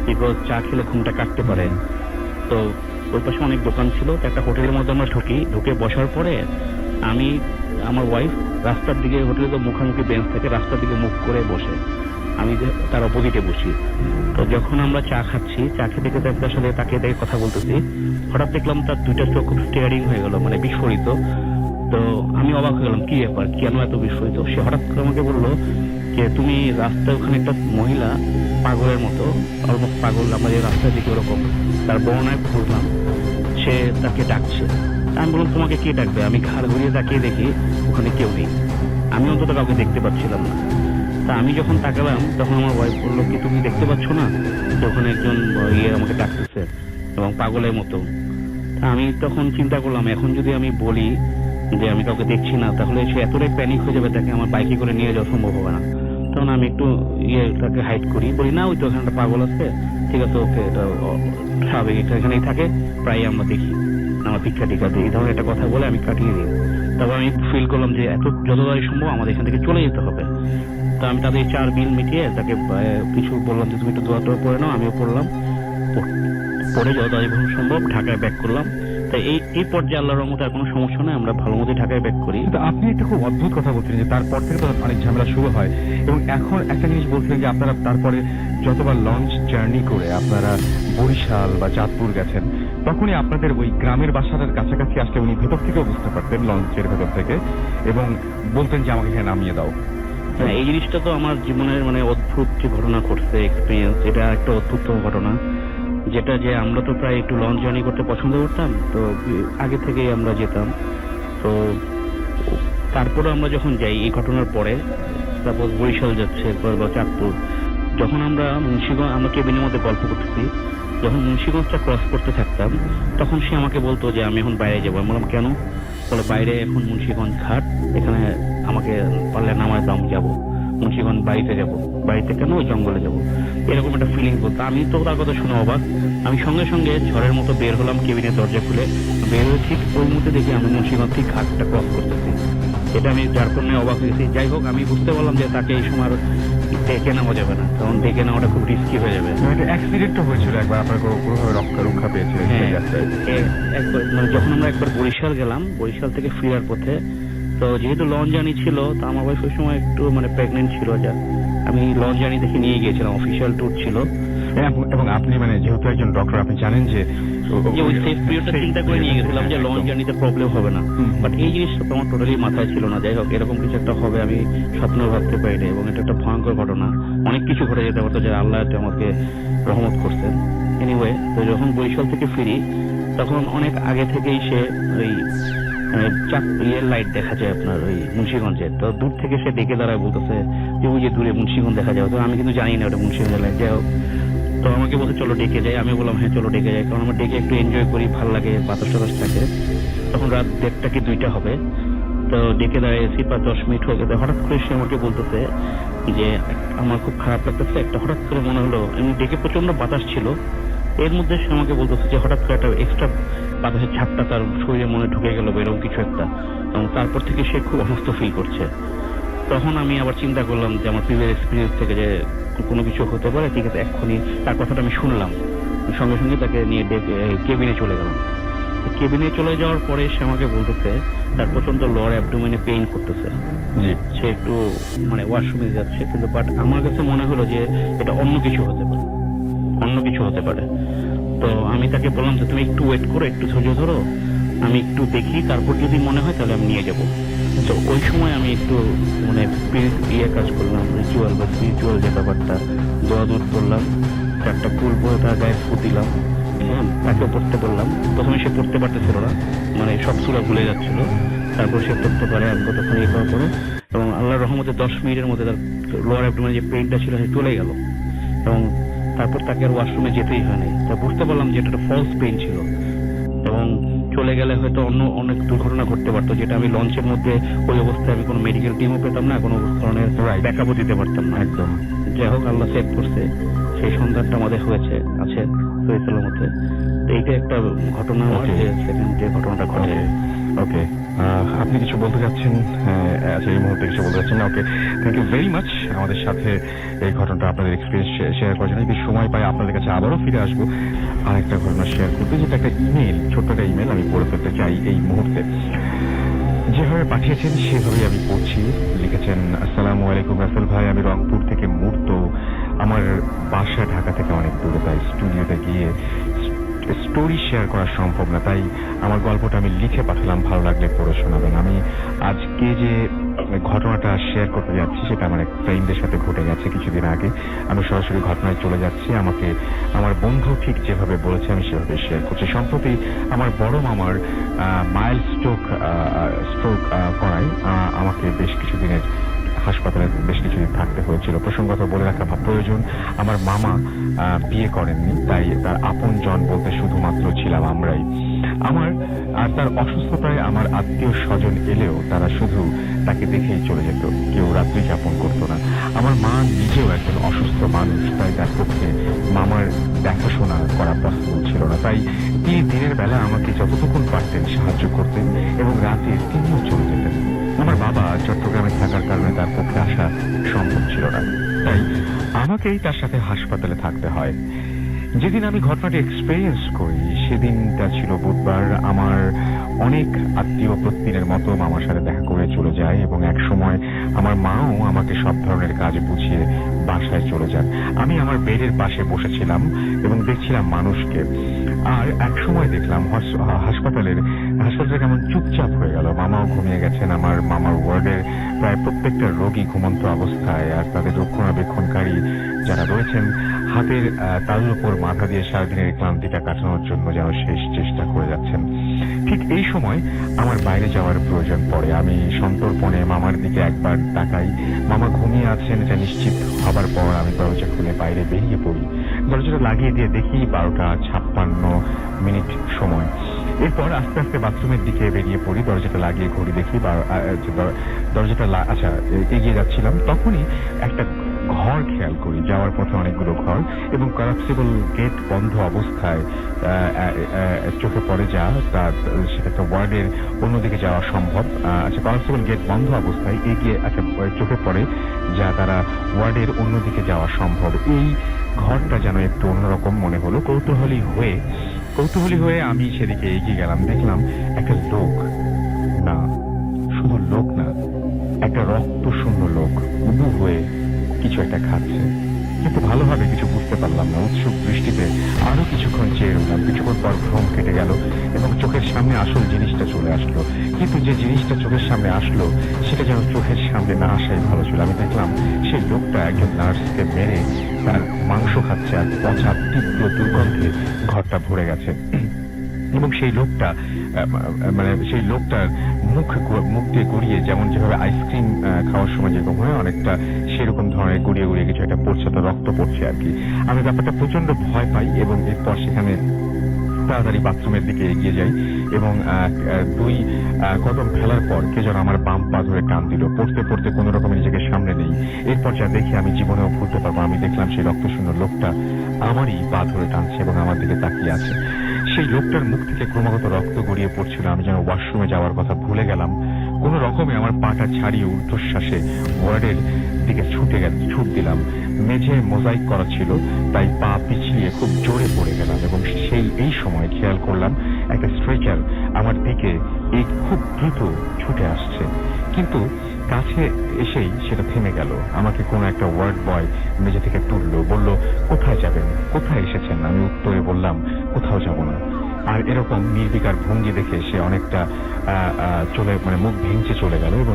Speaker 2: বিকজ চা খেলে ঘুমটা কাটতে পারে। তো ওই পাশে অনেক দোকান ছিল, তো একটা হোটেলের মধ্যে আমরা ঢুকে বসার পরে আমি আমার ওয়াইফ রাস্তার দিকে, হোটেলে তো মুখামুখি বেঞ্চ থেকে রাস্তার দিকে মুখ করে বসে, আমি তার অপোজিটে বসি। তো যখন আমরা চা খাচ্ছি, চা খেতে খেতে তার সাথে তাকে দেখে কথা বলতেছি, হঠাৎ দেখলাম তার দুইটা চোখ খুব স্টিয়ারিং হয়ে গেল, মানে বিস্ফোরিত। তো আমি অবাক হয়ে গেলাম, কি ব্যাপার, কেন এত বিস্ফোরিত? সে হঠাৎ করে আমাকে বললো যে তুমি রাস্তায় ওখানে একটা মহিলা পাগলের মতো, অলমোস্ট পাগল, আমাদের রাস্তার দিকে ওরকম, তার বর্ণায় বুঝলাম সে তাকে ডাকছে। আমি বললাম তোমাকে কে ডাকবে? আমি ঘাড় ঘুরিয়ে তাকিয়ে দেখি ওখানে কেউ নেই, আমি অন্তত কাউকে দেখতে পাচ্ছিলাম না। তা আমি যখন তাকালাম তখন আমার ওয়াইফ বললো কি তুমি দেখতে পাচ্ছ না যে ওখানে একজন আমাকে ডাকতেছে এবং পাগলের মতো? তা আমি তখন চিন্তা করলাম এখন যদি আমি বলি যে আমি কাউকে দেখছি না তাহলে সে এতটাই প্যানিক হয়ে যাবে, তাকে আমার বাইকে করে নিয়ে যাওয়া সম্ভব হবে না। তখন আমি একটু তাকে হাইড করি, বলি না ওই তো ওখানে একটা পাগল আছে, ঠিক আছে ওকে, এটা স্বাভাবিক, এখানেই থাকে, প্রায় আমরা দেখি। আমার ভিক্ষা টিকা দিই, এই ধরনের একটা কথা বলে আমি কাটিয়ে দিই। তারপর আমি ফিল করলাম যে এত যত তাড়াতাড়ি সম্ভব আমাদের এখান থেকে চলে যেতে হবে। তো আমি তাদের 4 বিল মিটিয়ে তাকে কিছু বললাম যে তুমি একটু দোয়া টোয়া পড়ে নাও, আমিও পড়লাম, পড়ে যত তাড়াতাড়ি সম্ভব ঢাকায় ব্যাক করলাম। তাই এই পর্যায়ে আল্লাহর রহমতে আর কোনো সমস্যা নেই, আমরা ভালো মতো ঢাকায় ব্যাক করি।
Speaker 1: কিন্তু আপনি একটা খুব অদ্ভুত কথা বলছিলেন যে তারপর থেকে তো অনেক ঝামেলা শুরু হয়, এবং এখন একটা জিনিস বলছিলেন যে আপনারা তারপরে যতবার লঞ্চ জার্নি করে আপনারা বরিশাল বা চাঁদপুর গেছেন, তখনই আপনাদের ওই গ্রামের বাসার কাছাকাছি আসলে উনি ভেতর থেকেও বুঝতে পারতেন লঞ্চের ভেতর থেকে, এবং বলতেন যে আমাকে এখানে নামিয়ে দাও।
Speaker 2: হ্যাঁ, এই জিনিসটা তো আমার জীবনের মানে অদ্ভুত যে ঘটনা ঘটছে, এক্সপিরিয়েন্স, এটা একটা অদ্ভুততম ঘটনা। যেটা যে আমরা তো প্রায় একটু লঞ্চ জার্নি করতে পছন্দ করতাম, তো আগে থেকেই আমরা যেতাম। তো তারপরে আমরা যখন যাই এই ঘটনার পরে, তারপর বরিশাল যাচ্ছে এরপর বা চাঁদপুর, যখন আমরা মুন্সিগঞ্জ, আমরা কেবিনের মধ্যে গল্প করতেছি, যখন মুন্সিগঞ্জটা ক্রস করতে থাকতাম তখন সে আমাকে বলতো যে আমি এখন বাইরে যাবো। আমি বললাম কেন? বলে বাইরে এখন মুন্সিগঞ্জ ঘাট, এখানে আমাকে পারলে নামায় দাম, যাবো মুন্সিগঞ্জ, বাড়িতে যাব। বাড়িতে কেন? ওই জঙ্গলে যাব। এরকম একটা ফিলিং বলতো। আমি তো তার কথা শুনে অবাক। আমি সঙ্গে সঙ্গে ঝড়ের মতো বের হলাম, কেবিনের দরজা খুলে বের হয়ে ঠিক ওই মুহূর্তে দেখি আমি মুন্সিগঞ্জ থেকে ঘাটটা ক্রস করতেছি। এটা আমি যার কারণে অবাক হয়েছি। যাই হোক, আমি বুঝতে পারলাম যে তাকে এই সময় আর ডেকে নেওয়া যাবে না, কারণ ডেকে নেওয়াটা খুব রিস্কি হয়ে যাবে।
Speaker 1: একটা অ্যাক্সিডেন্টও হয়েছিল একবার, আপনার কোনোভাবে রক্ষা পেয়েছিলেন?
Speaker 2: হ্যাঁ, একবার মানে যখন আমরা একবার বরিশাল গেলাম, বরিশাল থেকে ফেরার পথে, তো যেহেতু লঞ্চ জার্নি ছিল, তো আমার ওয়াইফ ওই সময় একটু মানে প্রেগনেন্ট ছিল, যা আমি লঞ্চ জার্নি দেখে নিয়ে গিয়েছিলাম, অফিসিয়াল ট্যুর ছিল।
Speaker 1: এবং আপনি মানে যেহেতু একজন ডক্টর, আপনি জানেন যে
Speaker 2: ওই সেফ পিরিয়ডটা চিন্তা করে নিয়ে গেছিলাম যে লঞ্চ জার্নিতে প্রবলেম হবে না। বাট এই জিনিসটা তো আমার টোটালি মাথায় ছিল না। যাই হোক, এরকম কিছু একটা হবে আমি স্বপ্নেও ভাবতে পারিনি, এবং এটা একটা ভয়ঙ্কর ঘটনা। অনেক কিছু ঘটে যেতে পারতো, যে আল্লাহ আমাকে রহমত করছেন। এনিওয়ে, তো যখন বরিশাল থেকে ফিরি তখন অনেক আগে থেকেই সে ওই ইয়ের লাইট দেখা যায় আপনার ওই মুন্সিগঞ্জের, তো দূর থেকে সে ডেকে দাঁড়ায়, বলতেছে যে ওই যে দূরে মুন্সিগঞ্জ দেখা যায়। তো আমি কিন্তু জানি না ওটা মুন্সিগঞ্জের লাইট। যাই হোক, তো আমাকে বলছে চলো ডেকে যাই। আমি বললাম হ্যাঁ চলো ডেকে যাই, কারণ আমার ডেকে একটু এনজয় করি, ভাল লাগে, বাতাস টাতাস থাকে। তখন রাত 1:30 কি 2টা হবে। তো ডেকে দাঁড়িয়েছি, 5-10 মিনিট হয়ে গেছে। হঠাৎ করে সে আমাকে বলতেছে যে আমার খুব খারাপ লাগতেছে। একটা হঠাৎ করে মনে হলো, এমনি ডেকে প্রচন্ড বাতাস ছিল, এর মধ্যে সে আমাকে বলতেছে যে হঠাৎ করে একটা এক্সট্রা বাতাসের ঝাপটা তার শরীরে মনে ঢুকে গেল, এরকম কিছু একটা। এবং তারপর থেকে সে খুব অসুস্থ ফিল করছে। তখন আমি আবার চিন্তা করলাম যে আমার প্রিভিয়াস এক্সপিরিয়েন্স থেকে যে কোনো কিছু হতে পারে, ঠিক আছে, এক্ষুনি তার কথাটা আমি শুনলাম। সঙ্গে সঙ্গে তাকে নিয়ে কেবিনে চলে গেলাম। কেবিনে চলে যাওয়ার পরে সে আমাকে বলতেছে তার প্রচন্ড লোয়ার অ্যাবডোমেনে পেইন করতেছে, সে একটু মানে ওয়াশরুমে যাচ্ছে, কিন্তু বাট আমার কাছে মনে হলো যে এটা অন্য কিছু হতে পারে, অন্য কিছু হতে পারে। তো আমি তাকে বললাম যে তুমি একটু ওয়েট করো, একটু ধৈর্য ধরো, আমি একটু দেখি, তারপর যদি মনে হয় তাহলে আমি নিয়ে যাব। তো ওই সময় আমি একটু মানে কাজ করলাম, রিচুয়াল বা স্পিরিচুয়াল যে ব্যাপারটা, দোয়া দূর করলাম, একটা ফুল পরে তার গায়ে ফু দিলাম, তাকে পড়তে বললাম। প্রথমে সে পড়তে পারতেছিল না, মানে সব সূরা ভুলে যাচ্ছিল। তারপর সে পড়তে পারে, আমি কতক্ষণ ইয়ে করার পরে, এবং আল্লাহর রহমতে 10 মিনিটের মধ্যে তার লোয়ার অ্যাবডোমেনে যে পেইনটা ছিল সে চলে গেল। এবং তারপর তাকে আর ওয়াশরুমে যেতেই হয় নাই। তা বুঝতে পারলাম যে এটা একটা ফলস পেইন ছিল, এবং চলে গেলে হয়তো অনেক দুর্ঘটনা ঘটতে পারতো, যেটা আমি লঞ্চের মধ্যে ওই অবস্থায় আমি কোনো মেডিকেল টিমও পেতাম না, কোনো ধরনের ব্যাকআপও দিতে পারতাম না একদম। যাই হোক, আল্লাহ সেভ করছে, সেই সন্ধানটা আমাদের হয়েছে আছে সহিসালার মধ্যে। তো এইটা একটা ঘটনা আছে, সেকেন্ড যে ঘটনাটা ঘটে।
Speaker 1: ওকে, আপনি কিছু বলতে চাচ্ছেন? আচ্ছা, এই মুহূর্তে কিছু বলতে চাচ্ছেন না? ওকে, থ্যাংক ইউ ভেরি মাচ আমাদের সাথে এই ঘটনাটা, আপনাদের এক্সপিরিয়েন্স শেয়ার করার জন্য। যদি সময় পাই আপনাদের কাছে আবারও ফিরে আসবো আর একটা ঘটনা শেয়ার করতে, যেটা একটা ইমেল, ছোট্ট একটা ইমেল আমি পড়ে ফেলতে চাই এই মুহূর্তে। যেভাবে পাঠিয়েছেন সেভাবেই আমি পড়ছি। লিখেছেন, আসসালামু আলাইকুম রাসেল ভাই, আমি রংপুর থেকে মূর্ত। আমার বাসা ঢাকা থেকে অনেক দূরে, তাই স্টুডিওতে গিয়ে স্টোরি শেয়ার করা সম্ভব না, তাই আমার গল্পটা আমি লিখে পাঠালাম, ভালো লাগলে পড়ে শোনাবেন। আমি আজকে যে ঘটনাটা শেয়ার করতে যাচ্ছি সেটা আমার এক ফ্রেন্ডের সাথে ঘটে গেছে কিছুদিন আগে। আমি সরাসরি ঘটনায় চলে যাচ্ছি। আমাকে আমার বন্ধু ঠিক যেভাবে বলেছে আমি সেভাবে শেয়ার করছি। সম্প্রতি আমার বড় মামার মাইল্ড স্ট্রোক করায় আমাকে বেশ কিছুদিনের হাসপাতালে বেশ কিছুদিন থাকতে হয়েছিল। প্রসঙ্গত বলে রাখা প্রয়োজন, আমার মামা বিয়ে করেননি, তাই তার আপন জন বলতে শুধুমাত্র ছিলাম আমরাই। আমার আর তার অসুস্থতায় আমার আত্মীয় স্বজন এলেও তারা শুধু তাকে দেখেই চলে যেত, কেউ রাত্রি যাপন করতো না। আমার মা নিজেও একজন অসুস্থ মানুষ, তাই তার পক্ষে মামার দেখাশোনা করা পসিবল ছিল না। তাই তিনি দিনের বেলা আমাকে যতটুকুন পারতেন সাহায্য করতেন এবং রাতে তিনিও চলে যেতেন। আমার বাবা চট্টগ্রামে থাকার কারণে তার পক্ষে আসা সম্ভব ছিল না, তাই আমাকেই তার সাথে হাসপাতালে থাকতে হয়। যেদিন আমি ঘটনাটি এক্সপেরিয়েন্স করি সেদিনটা ছিল বুধবার। আমার অনেক আত্মীয় প্রতিদিনের মতো মামার সাথে দেখা করে চলে যায় এবং এক সময় আমার মাও আমাকে সব ধরনের কাজ বুঝিয়ে বাসায় চলে যান। আমি আমার বেডের পাশে বসেছিলাম এবং দেখছিলাম মানুষকে। আর এক সময় দেখলাম হাসপাতালটা কেমন চুপচাপ হয়ে গেল। মামাও ঘুমিয়ে গেছেন। আমার মামার ওয়ার্ডের প্রায় প্রত্যেকটা রোগী ঘুমন্ত অবস্থায়, আর তাদের রক্ষণাবেক্ষণকারী যারা রয়েছেন হাতের তালুর উপর মাথা দিয়ে সারাদিনের ক্লান্তিটা কাটানোর জন্য যেন শেষ চেষ্টা করে যাচ্ছেন। ঠিক এই সময় আমার বাইরে যাওয়ার প্রয়োজন পড়ে। আমি সন্তর্পণে মামার দিকে একবার তাকাই। মামা ঘুমিয়ে আছেন এটা নিশ্চিত হবার পর আমি দরজা খুলে বাইরে বেরিয়ে পড়ি। দরজাটা লাগিয়ে দিয়ে দেখি 12:56 সময়। এরপর আস্তে আস্তে বাথরুমের দিকে বেরিয়ে পড়ি। দরজাটা লাগিয়ে ঘড়ি দেখি দরজাটা এগিয়ে যাচ্ছিলাম, তখনই একটা ঘর খেয়াল করি। যাওয়ার পথে অনেকগুলো ঘর এবং কলাপসিবল গেট বন্ধ অবস্থায় চোখে পড়ে সেটা তো ওয়ার্ডের অন্যদিকে যাওয়া সম্ভব। কলাপসিবল গেট বন্ধ অবস্থায় এগিয়ে চোখে পড়ে তারা ওয়ার্ডের অন্যদিকে যাওয়া সম্ভব। এই ঘরটা যেন একটু অন্যরকম মনে হলো। কৌতূহলী হয়ে আমি সেদিকে এগিয়ে গেলাম। দেখলাম একটা লোক, না শুধু লোক না, একটা রক্ত শূন্য লোক উবু হয়ে কিছু একটা খাচ্ছে, কিন্তু ভালোভাবে কিছু বুঝতে পারলাম না। উৎসুক দৃষ্টিতে আরো কিছুক্ষণ চেয়ে রইলাম। কিছুক্ষণ পর ভ্রম কেটে গেল এবং চোখের সামনে আসল জিনিসটা চলে আসলো। কিন্তু যে জিনিসটা চোখের সামনে আসলো সেটা যেন চোখের সামনে না আসাই ভালো ছিল। আমি দেখলাম সেই লোকটা একজন নার্সকে মেরে তার মাংস খাচ্ছে, আর পচা তীব্র দুর্গন্ধে ঘরটা ভরে গেছে। এবং সেই লোকটার মুখ দিয়ে গড়িয়ে, যেভাবে আইসক্রিম খাওয়ার সময় যেরকম হয় অনেকটা সেরকম ধরনের গড়িয়ে গড়িয়ে কিছু একটা পড়ছে, তো রক্ত পড়ছে আর কি। আমি ব্যাপারটা প্রচন্ড ভয় পাই এবং এরপর সেখানে তাড়াতাড়ি বাথরুমের দিকে এগিয়ে যাই এবং 2 কদম ফেলার পর কে যেন আমার বাম পা ধরে টান দিল। পড়তে পড়তে কোন রকমের নিজেকে সামনে নেই। এরপর যা দেখি আমি জীবনেও ভুলতে পারবো। আমি দেখলাম সেই রক্তশূন্য লোকটা আমারই পা ধরে টানছে এবং আমার দিকে তাকিয়ে আছে। সেই লোকটার মুখ থেকে ক্রমাগত রক্ত গড়িয়ে পড়ছিল। আমি যেন ওয়াশরুমে যাওয়ার কথা ভুলে গেলাম। কোন রকমে আমার পাটা ছাড়িয়ে ঊর্ধ্বশ্বাসে ওয়ার্ডের দিকে ছুট দিলাম। মেঝে মোজাইক করা ছিল, তাই পা পিছলিয়ে খুব জোরে পড়ে গেলাম এবং এই সময় খেয়াল করলাম একটা স্ট্রেচার আমার দিকে খুব দ্রুত ছুটে আসছে, কিন্তু কাছে এসেই সেটা থেমে গেল। আমাকে কোনো একটা ওয়ার্ড বয় মেঝে থেকে তুললো, বলল, কোথায় যাবেন, কোথায় এসেছেন? আমি উত্তরে বললাম, কোথাও যাব না। আর এরকম নির্বিকার ভঙ্গি দেখে সে অনেকটা মুখ ভেঙচে চলে গেল এবং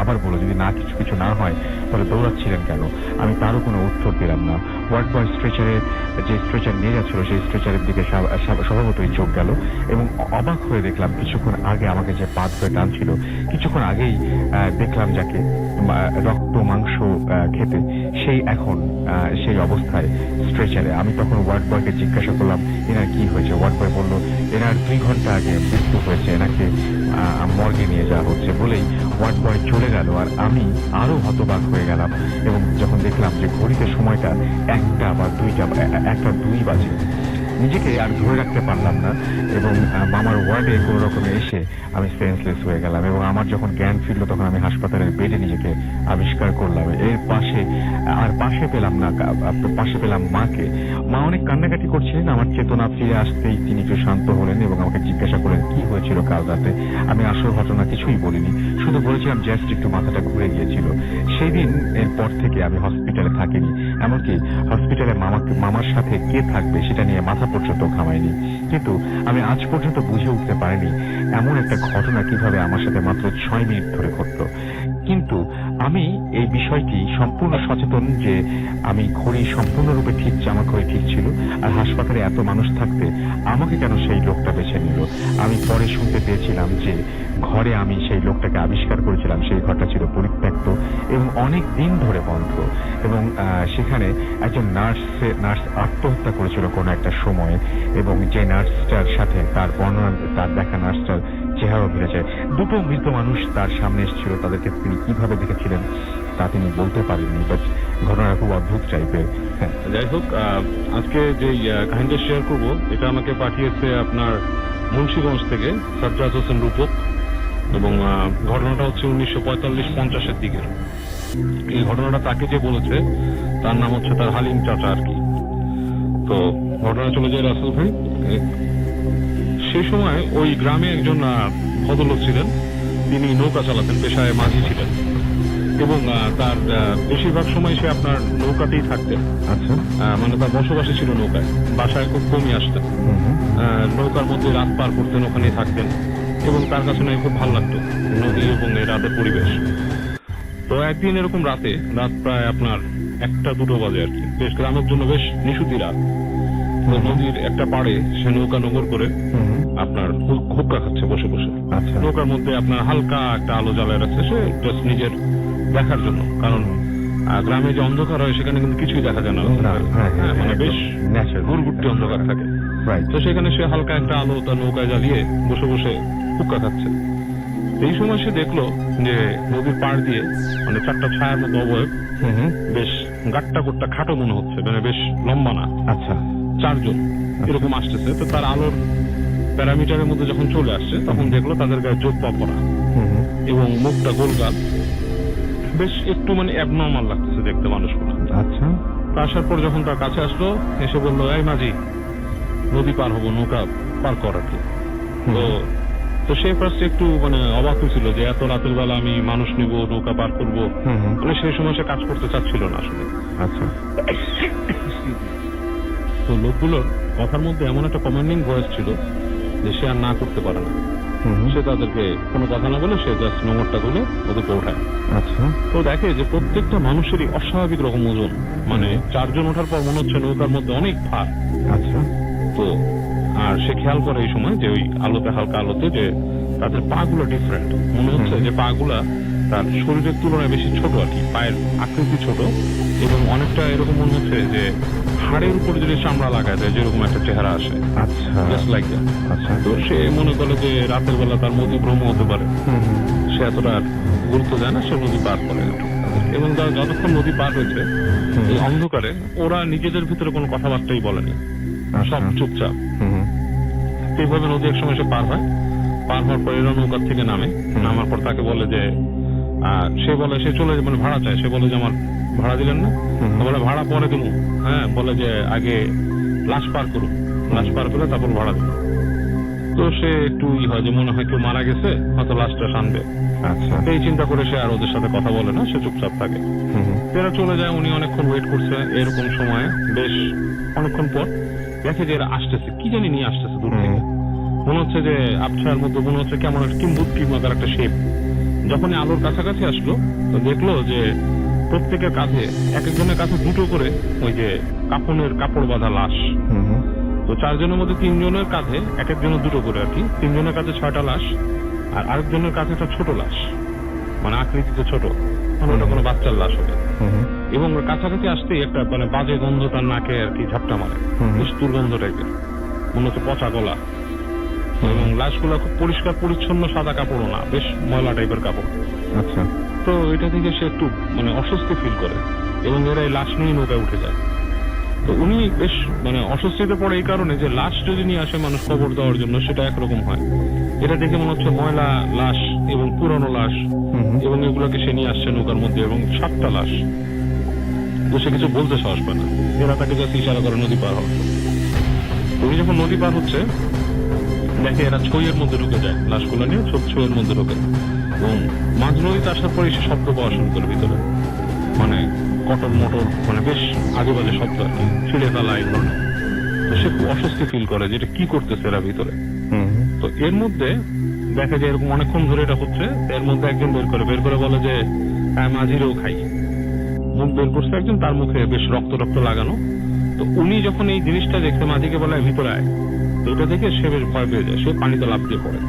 Speaker 1: আবার বলল, যদি কিছু না হয় তাহলে দৌড়াচ্ছিলেন কেন? আমি তারও কোনো উত্তর দিলাম না। ওয়ার্ড বয় যে স্ট্রেচার নিয়ে যাচ্ছিল সেই স্ট্রেচারের দিকে স্বভাবতই চোখ গেল এবং অবাক হয়ে দেখলাম কিছুক্ষণ আগে আমাকে যে পা ধরে টানছিল, কিছুক্ষণ আগেই দেখলাম যাকে রক্ত মাংস খেতে, সেই এখন সেই অবস্থায় স্ট্রেচারে। আমি তখন ওয়ার্ড বয়কে জিজ্ঞাসা করলাম, এনার কি হয়েছে? ওয়ার্ড বয় বলল, এনার 2 ঘন্টা আগে মৃত্যু হয়েছে, এনাকে মর্গে নিয়ে যাওয়া হচ্ছে। বলেই ওয়ার্ড বয় চলে গেল আর আমি আরো হতবাক হয়ে গেলাম এবং যখন দেখলাম যে ঘড়িতে সময়টা 1টা বা 2 বাজে। নিজেকে আর ধরে রাখতে পারলাম না এবং মামার ওয়ার্ডে কোনো রকমে এসে আমি সেন্সলেস হয়ে গেলাম এবং আমার যখন জ্ঞান ফিরল তখন আমি হাসপাতালের বেডে নিজেকে আবিষ্কার করলাম। এর পাশে পেলাম মাকে। মা অনেক কান্নাকাটি করছিলেন। আমার চেতনা ফিরে আসতেই তিনি একটু শান্ত হলেন এবং আমাকে জিজ্ঞাসা করলেন কি হয়েছিল কাল রাতে। আমি আসল ঘটনা কিছুই বলিনি, শুধু বলেছিলাম জাস্ট একটু মাথাটা ঘুরে গিয়েছিল। সেই দিন এরপর থেকে আমি হসপিটালে থাকিনি, এমনকি হসপিটালে মামার সাথে কে থাকবে সেটা নিয়ে মাথা পর্যন্ত ঘামাইনি। কিন্তু আমি আজ পর্যন্ত বুঝে উঠতে পারিনি এমন একটা ঘটনা কিভাবে আমার সাথে মাত্র 6 মিনিট ধরে ঘটল। কিন্তু আমি এই বিষয়টি সম্পূর্ণ সচেতন যে আমি ঘড়ি সম্পূর্ণরূপে ঠিক যে আমার ঘড়ি ঠিক ছিল, আর হাসপাতালে এত মানুষ থাকতে আমাকে কেন সেই লোকটা বেছে নিল। আমি পরে শুনতে পেয়েছিলাম যে ঘরে আমি সেই লোকটাকে আবিষ্কার করেছিলাম, সেই ঘরটা ছিল পরিত্যক্ত এবং অনেক দিন ধরে বন্ধ, এবং সেখানে একজন নার্স আত্মহত্যা করেছিল কোনো একটা সময়ে, এবং যে নার্সটার সাথে তার বর্ণনা, তার দেখা নার্সটার চেহারা মিলে যায়। দুটো মৃত মানুষ তার সামনে এসেছিল, তাদেরকে তিনি কিভাবে দেখেছিলেন তা তিনি বলতে পারেননি, বাট ঘটনাটা খুব অদ্ভুত টাইপের।
Speaker 4: যাই হোক, আজকে যে কাহিনীটা শেয়ার করব এটা আমাকে পাঠিয়েছে আপনার মুন্সিগঞ্জ থেকে সাজ্জাদ হোসেন রূপক, এবং ঘটনাটা হচ্ছে 1945-50-এর দিকের। এই ঘটনাটা তাকে যে বলেছে তার নাম হচ্ছে তার হালিম চাচা আর কি। তো ঘটনা চলে যায় রাসেল ভাই। সেই সময় ওই গ্রামে একজন ভদ্রলোক ছিলেন, তিনি নৌকা চালাতেন, পেশায় মাঝি ছিলেন, এবং তার বেশিরভাগ সময় সে আপনার নৌকাতেই থাকতেন।
Speaker 1: আচ্ছা,
Speaker 4: মানে তার বসবাসী ছিল নৌকায়, বাসায় খুব কমই আসতেন। নৌকার মধ্যে রাত পার করতেন, ওখানেই থাকতেন, এবং তার কাছে নাকি খুব ভালো লাগতো নদী এবং এই রাতের পরিবেশ। তো একদিন এরকম রাত প্রায় আপনার 1-2 বাজে আর কি, বেশ গ্রামের জন্য বেশ নিশুতি রাত। তো নদীর একটা পাড়ে সে নৌকা নোঙর করে আপনার হুক্কা খাচ্ছে বসে বসে।
Speaker 1: আচ্ছা,
Speaker 4: নৌকার মধ্যে আপনার হালকা একটা আলো জ্বালায় রাখছে সে, জাস্ট নিজের দেখার জন্য, কারণ গ্রামে যে অন্ধকার হয় সেখানে কিন্তু কিছুই দেখা যায় না, মানে বেশ ঘুরঘুরটি অন্ধকার থাকে। তো সেখানে সে হালকা একটা আলো তার নৌকায় জ্বালিয়ে বসে বসে হুক্কা খাচ্ছে। এই সময় সে দেখলো যে নদীর পাড় দিয়ে মানে 4টা ছায়ার মতো অবয়ব, বেশ গাট্টা গোট্টা খাটো মনে হচ্ছে, মানে বেশ লম্বা না,
Speaker 1: আচ্ছা,
Speaker 4: 4 জন এরকম আসতেছে। তো তার আলোর প্যারামিটারের মধ্যে যখন চলে আসছে তখন দেখলো তাদের গায়ে জোপ পা পড়া এবং মুখটা গোলগাল, বেশ একটু মানে অ্যাবনর্মাল লাগতেছে দেখতে মানুষগুলো।
Speaker 1: আচ্ছা,
Speaker 4: আসার পর যখন তার কাছে আসলো, এসে বললো, এই মাঝি, নদী পার হবো, নৌকা পার কর আর কি। তো সে ফার্স্টে একটু মানে অবাক হয়েছিল যে এত রাতের বেলা আমি মানুষ নিব, নৌকা পার করবো, মানে সেই সময় সে কাজ করতে চাচ্ছিল না আসলে।
Speaker 1: আচ্ছা,
Speaker 4: তো লোকগুলোর কথার মধ্যে এমন একটা কমান্ডিং ভয়েস ছিল যে সে আর না করতে পারে না। সে তাদেরকে কোনো কথা না বলে সে জাস্ট নোংরটা তুলে ওদেরকে ওঠায়।
Speaker 1: আচ্ছা,
Speaker 4: তো দেখে যে প্রত্যেকটা মানুষেরই অস্বাভাবিক রকম ওজন, মানে 4 জন ওঠার পর মনে হচ্ছে নৌকার মধ্যে অনেক ভার।
Speaker 1: আচ্ছা,
Speaker 4: তো আর সে খেয়াল করে এই সময় যে ওই আলোতে, হালকা আলোতে, যে তাদের পা গুলো ডিফারেন্ট মনে হচ্ছে, যে পা গুলা তার শরীরের তুলনায় বেশি ছোট আর কি, পায়ের আকৃতি ছোট, এবং অনেকটা এরকম মনে হচ্ছে যে হাড়ের উপর যদি চামড়া লাগায় দেয় যেরকম একটা চেহারা আসে।
Speaker 1: আচ্ছা,
Speaker 4: জাস্ট লাইক দ্যাট।
Speaker 1: আচ্ছা,
Speaker 4: তো সে মনে করে যে রাতের বেলা তার মধ্যে ভ্রম হতে পারে, সে এতটা গুরুত্ব দেয় না, সে নদী পার করে। এবং যতক্ষণ নদী পার হয়েছে এই অন্ধকারে ওরা নিজেদের ভিতরে কোনো কথাবার্তাই বলেনি, সব চুপচাপ। এইভাবে নদী এক সময় সে পার হয়। পার হওয়ার পর এরা নৌকার থেকে নামার পর তাকে বলে যে সে বলে সে চলে মানে ভাড়া চায়। সে বলে যে আমার ভাড়া দিলেন না? বলে ভাড়া পরে দেবো। হ্যাঁ, বলে যে আগে লাশ পার করুন, লাশ পার করে তারপর ভাড়া দেবো। তো সে একটু হয় যে মনে হয় কেউ মারা গেছে, হয়তো লাশটা টানবে।
Speaker 1: আচ্ছা,
Speaker 4: এই চিন্তা করে সে আর ওদের সাথে কথা বলে না, সে চুপচাপ থাকে। এরা চলে যায়, উনি অনেকক্ষণ ওয়েট করছে। এরকম সময় বেশ অনেকক্ষণ পর দেখে যে এরা আসতেছে, কি জানি নিয়ে আসতেছে দূর থেকে। মনে হচ্ছে যে আবছার মধ্যে মনে হচ্ছে কেমন একটা কিংবদন্তির একটা শেপ। যখনই আলোর কাছাকাছি আসলো তো দেখলো যে প্রত্যেকের কাঁধে, এক একজনের কাছে 2টো করে ওই যে কাপড় বাঁধা লাশ। তো 4 জনের মধ্যে 3 জনের কাঁধে এক একজনের 2টো করে আর কি, 3 জনের কাছে 6টা লাশ, আর আরেকজনের কাছে একটা ছোট লাশ, মানে আকৃতিতে ছোট, মানে ওটা কোনো বাচ্চার লাশ হবে। এবং কাছাকাছি আসতেই একটা মানে বাজে গন্ধ তার নাকে আর কি ঝাপটা মারে, বেশ দুর্গন্ধ টাইপের, মনে হচ্ছে পচা গলা। এবং লাশগুলো খুব পরিষ্কার পরিচ্ছন্ন, সাদা কাপড়ও না, বেশ ময়লা টাইপের কাপড়।
Speaker 1: আচ্ছা,
Speaker 4: তো এটা থেকে সে একটু মানে অস্বস্তি ফিল করে, এবং এরা এই লাশ নিয়ে নৌকায় উঠে যায়। তো উনি বেশ মানে অস্বস্তিতে পড়ে এই কারণে যে লাশ যদি নিয়ে আসে মানুষ কবর দেওয়ার জন্য, সেটা একরকম হয়। এটা দেখে মনে হচ্ছে ময়লা লাশ এবং পুরনো লাশ, এবং এগুলোকে সে নিয়ে আসছে নৌকার মধ্যে, এবং 7টা লাশ। তো সে কিছু বলতে সাহস পায় না, এরা তাকে জাস্ট ইশারা করে নদী পার হওয়ার। উনি যখন নদী পার হচ্ছে দেখে এরা ছইয়ের মধ্যে ঢুকে যায়, লাশগুলো নিয়ে ছইয়ের মধ্যে ঢুকে, এবং মাঝ নদীতে আসার পরে সে শব্দ পাওয়া শুরু করে ভিতরে, মানে কটর মটর, মানে বেশ আজে বাজে শব্দ আর কি, ছিঁড়ে ফেলা এই ধরনের। তো সে খুব অস্বস্তি ফিল করে যে এটা কি করতেছে এরা ভিতরে। তো এর মধ্যে দেখে যে এরকম অনেকক্ষণ ধরে এটা হচ্ছে, এর মধ্যে একজন বের করে বলে যে হ্যাঁ মাঝিরেও খাই। মুখ বের করছে একজন, তার মুখে বেশ রক্ত লাগানো। তো উনি যখন এই জিনিসটা দেখতে মাঝিকে বলে ভিতরে আয়, তো এটা দেখে সে বেশ ভয় পেয়ে যায়, সে পানিতে লাফ দিয়ে পড়ে,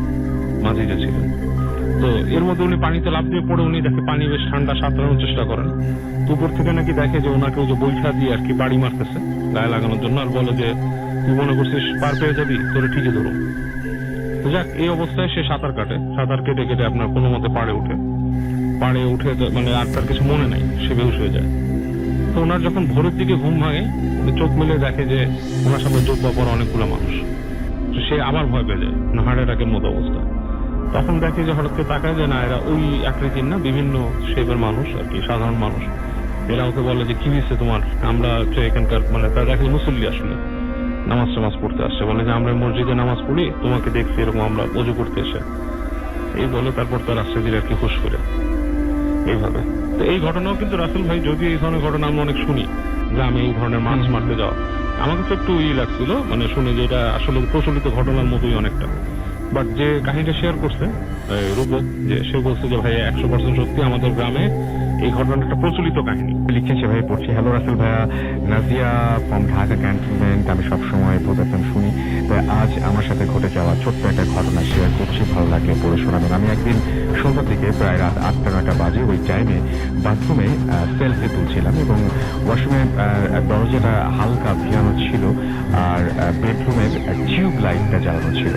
Speaker 4: মাঝি যে ছিলেন। তো এর মধ্যে উনি পানিতে লাফ দিয়ে পড়ে, উনি দেখে পানি বেশ ঠান্ডা, সাঁতরানোর চেষ্টা করেন। তো উপর থেকে নাকি দেখে যে ওনাকে ওই যে বৈঠা দিয়ে আর কি বাড়ি মারতেছে গায়ে লাগানোর জন্য, আর বলে যে তুই মনে করছিস পার পেয়ে যাবি, তোরে ঠিকই ধরো। তো যাক, এই অবস্থায় সে সাঁতার কেটে আপনার কোনো মতে পাড়ে উঠে মানে আর তার কিছু মনে নাই, সে বেহুশ হয়ে যায়। তো ওনার যখন ভোরের দিকে ঘুম ভাঙে, উনি চোখ মেলে দেখে যে ওনার সামনে যোগ্য পর অনেকগুলো মানুষ। তো সে আবার ভয় পেয়ে যায়, না হার্ট অ্যাটাকের মতো অবস্থা। তখন দেখে যে হঠাৎ করে তাকায় যে না, এরা ওই আকৃতির না, বিভিন্ন শেপের মানুষ আর কি, সাধারণ মানুষ। এরা ওকে বলে যে কি হয়েছে তোমার, আমরা হচ্ছে এখানকার মানে তারা দেখে মুসল্লি আসলে নামাজ পড়তে আসছে, বলে যে আমরা মসজিদে নামাজ পড়ি, তোমাকে দেখছি এরকম আমরা ওযু করতে এসে, এই বলে তারপর তার আস্তে ধীরে আর কি হুশ করে এইভাবে। তো এই ঘটনাও কিন্তু রাসেল ভাই, যদি এই ধরনের ঘটনা আমরা অনেক শুনি যে আমি এই ধরনের মাছ মারতে যাওয়া, আমাকে তো একটু লাগছিল মানে শুনে যে এটা আসলে প্রচলিত ঘটনার মতোই অনেকটা। বাট যে কাহিনীটা শেয়ার করছে রূপক, যে সে বলছে যে ভাই 100% সত্যি, আমাদের গ্রামে এই ঘটনাটা একটা প্রচলিত কাহিনী।
Speaker 1: লিখেছে ভাই, পড়ছি। হ্যালো রাসেল ভাইয়া, নাজিয়া ফ্রম ঢাকা ক্যান্টনমেন্ট। আমি সবসময় প্রোগ্রাম শুনি, তাই আজ আমার সাথে ঘটে যাওয়া ছোট্ট একটা ঘটনা শেয়ার করছি, ভালো লাগলে পড়ে শোনাবেন। আমি একদিন সন্ধ্যার দিকে প্রায় রাত 8টা-9টা বাজে ওই টাইমে বাথরুমে সেলফি তুলছিলাম এবং ওয়াশরুমের দরজাটা হালকা ভিজানো ছিল আর বেডরুমের টিউব লাইটটা জ্বালানো ছিল।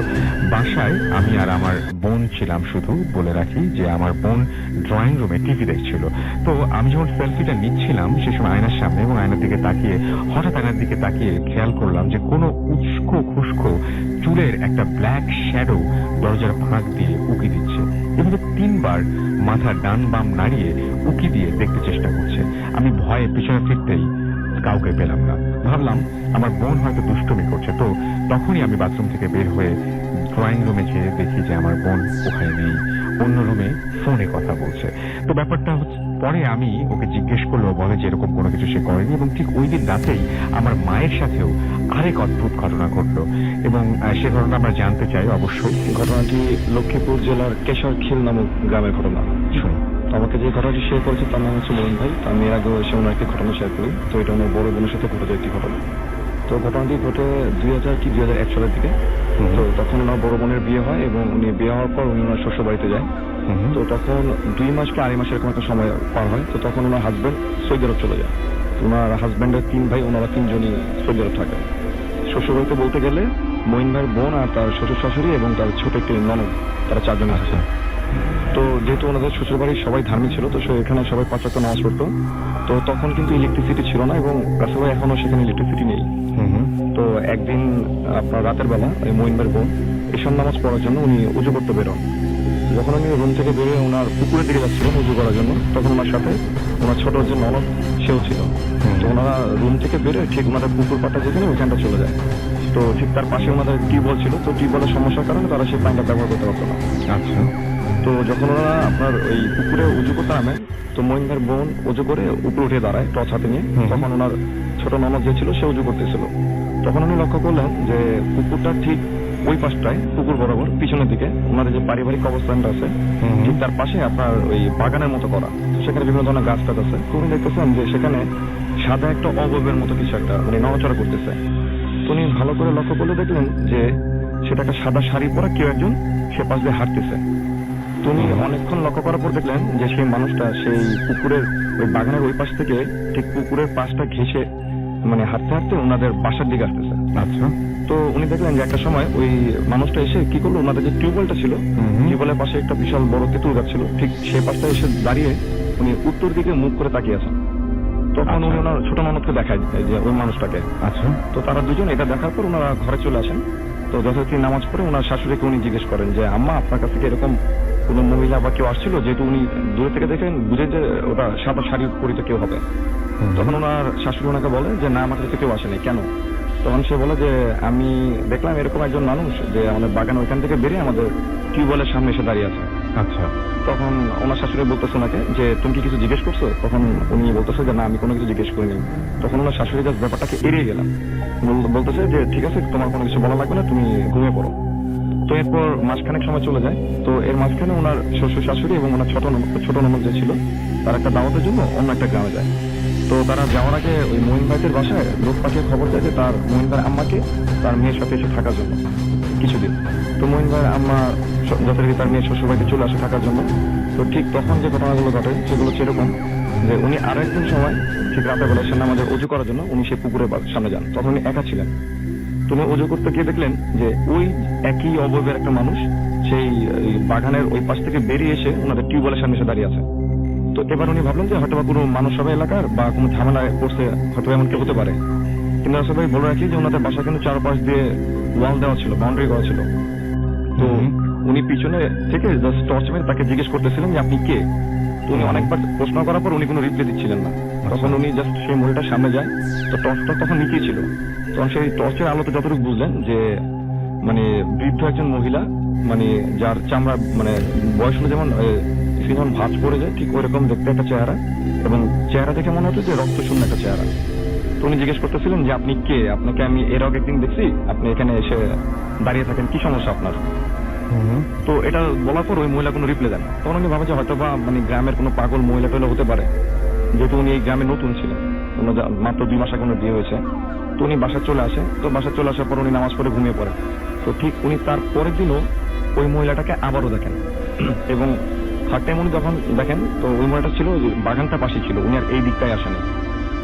Speaker 1: বাসায় আমি আর আমার বোন ছিলাম শুধু, বলে রাখি যে আমার বোন ড্রয়িং রুমে টিভি দেখছিল। তো আমি যখন সেলফিটা নিচ্ছিলাম সে সময় আয়নার সামনে, এবং আয়নার দিকে তাকিয়ে হঠাৎ আয়নার দিকে তাকিয়ে খেয়াল করলাম যে কোনো উস্কো খুস্কো চুলের একটা ব্ল্যাক শ্যাডো দরজার ফাঁক দিয়ে উকি দিচ্ছে। এভাবে 3বার মাথা ডান বাম নাড়িয়ে উকি দিয়ে দেখতে চেষ্টা করছে। আমি ভয়ে পিছনে ফিরতেই কাউকে পেলাম না, ভাবলাম আমার বোন হয়তো দুষ্টুমি করছে। তো তখনই আমি বাথরুম থেকে বের হয়ে ড্রয়িং রুমে যেয়ে দেখি যে আমার বোন ওখানে নেই, অন্য রুমে ফোনে কথা বলছে। তো ব্যাপারটা হচ্ছে, পরে আমি ওকে জিজ্ঞেস করলেও বলে যে এরকম কোনো কিছু সে করেনি। এবং ঠিক ওই দিন রাতেই আমার মায়ের সাথেও আরেক অদ্ভুত ঘটনা ঘটলো এবং সে ঘটনা আমরা জানতে চাই অবশ্যই।
Speaker 5: ঘটনাটি লক্ষ্মীপুর জেলার কেশরখিল নামক গ্রামের ঘটনা।
Speaker 1: শুনি।
Speaker 5: তো আমাকে যে ঘটনাটি শেয়ার করেছে তার নাম হচ্ছে মোহন ভাই। তো আমি এর আগেও এসে ওনার একটি ঘটনা শেয়ার করি। তো এটা আমার বড় বোনের সাথে ঘটে একটি ঘটনা। তো ঘটনাটি ঘটে 2000 সালের দিকে। তো তখন ওনার বড় বোনের বিয়ে হয় এবং উনি বিয়ে হওয়ার পর উনি ওনার শ্বশুর বাড়িতে যায়। তো তখন 2 মাস কি 2.5 মাস এরকম একটা সময় পার হয়। তো তখন ওনার হাজবেন্ড সৌদি আরব চলে যায়। ওনার হাজবেন্ডের 3 ভাই, ওনারা 3জনই সৌদি আরব থাকে। শ্বশুর বাড়িতে বলতে গেলে মঈন ভাইয়ের বোন আর তার শ্বশুর শাশুড়ি এবং তার ছোট একটি ননদ, তারা 4 জন আছে। তো যেহেতু ওনাদের শ্বশুর বাড়ির সবাই ধার্মিক ছিল, তো এখানে সবাই 5 ওয়াক্ত নামাজ পড়তো। তো তখন কিন্তু ইলেকট্রিসিটি ছিল না এবং রাসেল ভাই এখনো সেখানে ইলেকট্রিসিটি নেই। তো একদিন আপনার রাতের বেলা ওই মঈন ভাইয়ের বোন ঈশান নামাজ পড়ার জন্য উনি উজু করতে বেরোন। যখন উনি রুম থেকে বেরিয়ে ওনার পুকুরের দিকে যাচ্ছিলেন উজু করার জন্য, তখন ওনার সাথে ওনার ছোট যে ননদ সেও ছিল। তো ওনারা রুম থেকে বেরোয় ঠিক ওনাদের পুকুর পাড়টা যেখানে ওইখানটা চলে যায়। তো ঠিক তার পাশে ওনাদের টিউবওয়েল ছিল। তো টিউবওয়েলের সমস্যার কারণে তারা সেই পানিটা ব্যবহার করতে পারতো না।
Speaker 1: আচ্ছা।
Speaker 5: তো যখন ওরা আপনার ওই পুকুরে উজু করতে নামে, তো মঈন ভাইয়ের বোন উজু করে উপরে উঠে দাঁড়ায় টর্চ হাতে নিয়ে। তখন ওনার ছোট ননদ যে ছিল সে উজু করতেছিল। তখন উনি লক্ষ্য করলেন যে পুকুরটা ঠিক ওই পাশটায়, পুকুর বরাবর পিছনের দিকে ওনাদের যে পারিবারিক অবস্থানটা আছে ঠিক তার পাশে আপনার ওই বাগানের মতো করা। সেখানে বিভিন্ন ধরনের গাছ টাছ আছে। তো উনি দেখতেছেন যে সেখানে সাদা একটা অবয়বের মতো কিছু একটা উনি নড়াচড়া করতেছে। তো উনি ভালো করে লক্ষ্য করলে দেখলেন যে সেটা একটা সাদা শাড়ি পরা কেউ একজন সে পাশ দিয়ে হাঁটতেছে। তো উনি অনেকক্ষণ লক্ষ্য করার পর দেখলেন যে সেই মানুষটা সেই পুকুরের ওই বাগানের ওই পাশ থেকে ঠিক পুকুরের পাশটা ঘেঁষে মানে হাঁটতে হাঁটতে ওনাদের বাসার দিকে আসতেছে।
Speaker 1: আচ্ছা।
Speaker 5: তো উনি দেখলেন যে একটা সময় ওই মানুষটা এসে কি করলো, ওনাদের যে টিউবওয়েলটা ছিল, টিউবওয়েলের পাশে একটা বিশাল বড় তেঁতুল গাছ ছিল, ঠিক সেই পাশটা এসে দাঁড়িয়ে উনি উত্তর দিকে মুখ করে তাকিয়ে আছেন। তখন উনি ওনার ছোট ননদকে দেখায় যে ওই মানুষটাকে।
Speaker 1: আচ্ছা।
Speaker 5: তো তারা দুজন এটা দেখার পর ওনারা ঘরে চলে আসেন। তো যথারীতি নামাজ পড়ে ওনার শাশুড়িকে উনি জিজ্ঞেস করেন যে আম্মা, আপনার কাছে এরকম কোনো মহিলা বা কেউ আসছিল? যেহেতু উনি দূরে থেকে দেখেন বুঝে যে ওটা সাদা শাড়ি পরিতে কেউ হবে। তখন ওনার শাশুড়ি ওনাকে বলে যে না, আমার কাছে কেউ আসেনি। কেন? তখন সে বলে যে আমি দেখলাম এরকম একজন মানুষ যে আমাদের বাগান ওইখান থেকে বেরিয়ে আমাদের টিউবওয়েলের সামনে এসে দাঁড়িয়ে আছে।
Speaker 1: আচ্ছা।
Speaker 5: তখন ওনার শাশুড়ি বলতেছে ওনাকে যে তুমি কি কিছু জিজ্ঞেস করছো? তখন উনি বলতেছে যে না, আমি কোনো কিছু জিজ্ঞেস করিনি। তখন ওনার শাশুড়ি জাস্ট ব্যাপারটাকে এড়িয়ে গেলাম, বলতেছে যে ঠিক আছে, তোমার কোনো কিছু বলা লাগবে না, তুমি ঘুমিয়ে পড়ো। তো এরপর মাসখানেক সময় চলে যায়। তো এর মাঝখানে ওনার শ্বশুর শাশুড়ি এবং ওনার ছোট ননদ যে ছিল তার একটা দাওয়াতের জন্য অন্য একটা গ্রামে যায়। তো তারা যাওয়ার আগে ওই মঈন ভাইদের বাসায় লোক পাঠিয়ে খবর দেয় যে তার মঈন ভাইয়ের আম্মাকে তার মেয়ের সাথে এসে থাকার জন্য কিছুদিন। তো মঈন ভাইয়ের আম্মা যথারীতি তার মেয়ের শ্বশুর বাড়িতে চলে আসে থাকার জন্য। তো ঠিক তখন যে ঘটনাগুলো ঘটে সেগুলো সেরকম যে উনি আরো একদিন সময় ঠিক রাতের বেলা সে নামাজে অজু করার জন্য উনি সেই পুকুরের সামনে যান। তখন উনি একা ছিলেন। তুমি অজু করতে গিয়ে দেখলেন যে ওই একই অবয়বের একটা মানুষ সেই বাগানের ওই পাশ থেকে বেরিয়ে এসে ওনাদের টিউবওয়েলের সামনে এসে দাঁড়িয়ে আছে। তো এবার উনি ভাবলেন যে হয়তো বা কোনো মানুষ হবে এলাকার বা কোনো ঝামেলায় পড়ছে, হয়তো এমন কেউ হতে পারে। কিন্তু আসলে বলে রাখি যে ওনাদের বাসা কিন্তু চারপাশ দিয়ে ওয়াল দেওয়া ছিল, বাউন্ডারি করা ছিল। তো উনি পিছনে থেকে জাস্ট টর্চ মেরে তাকে জিজ্ঞেস করতেছিলেন যে আপনি কে। তো উনি অনেকবার প্রশ্ন করার পর উনি কোনো রিপ্লাই দিচ্ছিলেন না। তখন উনি জাস্ট সেই মহিলাটার সামনে যায়। তো টর্চটা তখন নিচেই ছিল। তখন সেই টর্চের আলোতে যতটুকু বুঝলেন যে মানে বৃদ্ধ একজন মহিলা, মানে যার চামড়া মানে বয়স হলে যেমন যখন ভাঁজ পড়ে যায় ঠিক ওইরকম দেখতে একটা চেহারা, এবং চেহারা দেখে মনে হচ্ছে যে রক্ত শূন্য একটা চেহারা। তো উনি জিজ্ঞেস করতেছিলেন যে আপনি কে, আপনাকে আমি এর আগে একদিন দেখছি, আপনি এখানে এসে দাঁড়িয়ে থাকেন, কি সমস্যা আপনার। তো এটা বলার পর ওই মহিলা কোনো রিপ্লাই দেন না। তখন উনি ভাবে যে হয়তো বা মানে গ্রামের কোনো পাগল মহিলা টহিলা হতে পারে, যেহেতু উনি এই গ্রামে নতুন ছিলেন, মাত্র 2 মাস আগে ওনার বিয়ে হয়েছে। তো উনি বাসায় চলে আসে। তো বাসায় চলে আসার পর উনি নামাজ পড়ে ঘুমিয়ে পড়ে। তো ঠিক উনি তার পরের দিনও ওই মহিলাটাকে আবারও দেখেন, এবং থার্ড টাইম উনি যখন দেখেন তো ওই মহিলাটা ছিল বাগানটা পাশে ছিল, উনি আর এই দিকটাই আসেনি।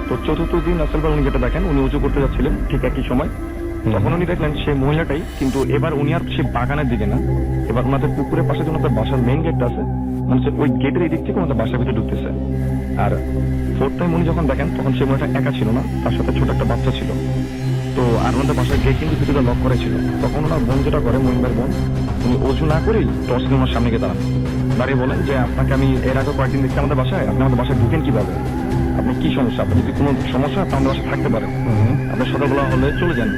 Speaker 5: তো চতুর্থ দিন আসলে উনি যেটা দেখেন, উনি উঁচু করতে যাচ্ছিলেন ঠিক একই সময়। তখন উনি দেখলেন সেই মহিলাটাই, কিন্তু এবার উনি আর সে বাগানের দিকে না, এবার ওনাদের পুকুরের পাশে যে ওনাদের বাসার মেইন গেটটা আছে, মানে ওই গেটের এই দিক থেকে ওনাদের বাসার ভিতরে ঢুকতেছে। আর ফোর্থ টাইম উনি যখন দেখেন তখন সেই মহিলাটা একা ছিল না, তার সাথে ছোট একটা বাচ্চা ছিল। তো আর ওনাদের বাসার গেট কিন্তু ভিতরে লক করা ছিল। তখন ওনার বোন যেটা করে, মহিলার বোন, উনি অজু না করেই টর্চ নিয়ে ওনার সামনে গিয়ে দাঁড়িয়ে বলেন যে আপনাকে আমি এর আগে কয়েকদিন দেখছি আমাদের বাসায়, আপনি আমাদের বাসায় ঢুকেন কিভাবে, আপনি কি সমস্যা, আপনি যদি কোনো সমস্যা আপনি আমাদের বাসায় থাকতে পারেন, আপনি সকালবেলা হলে চলে যান।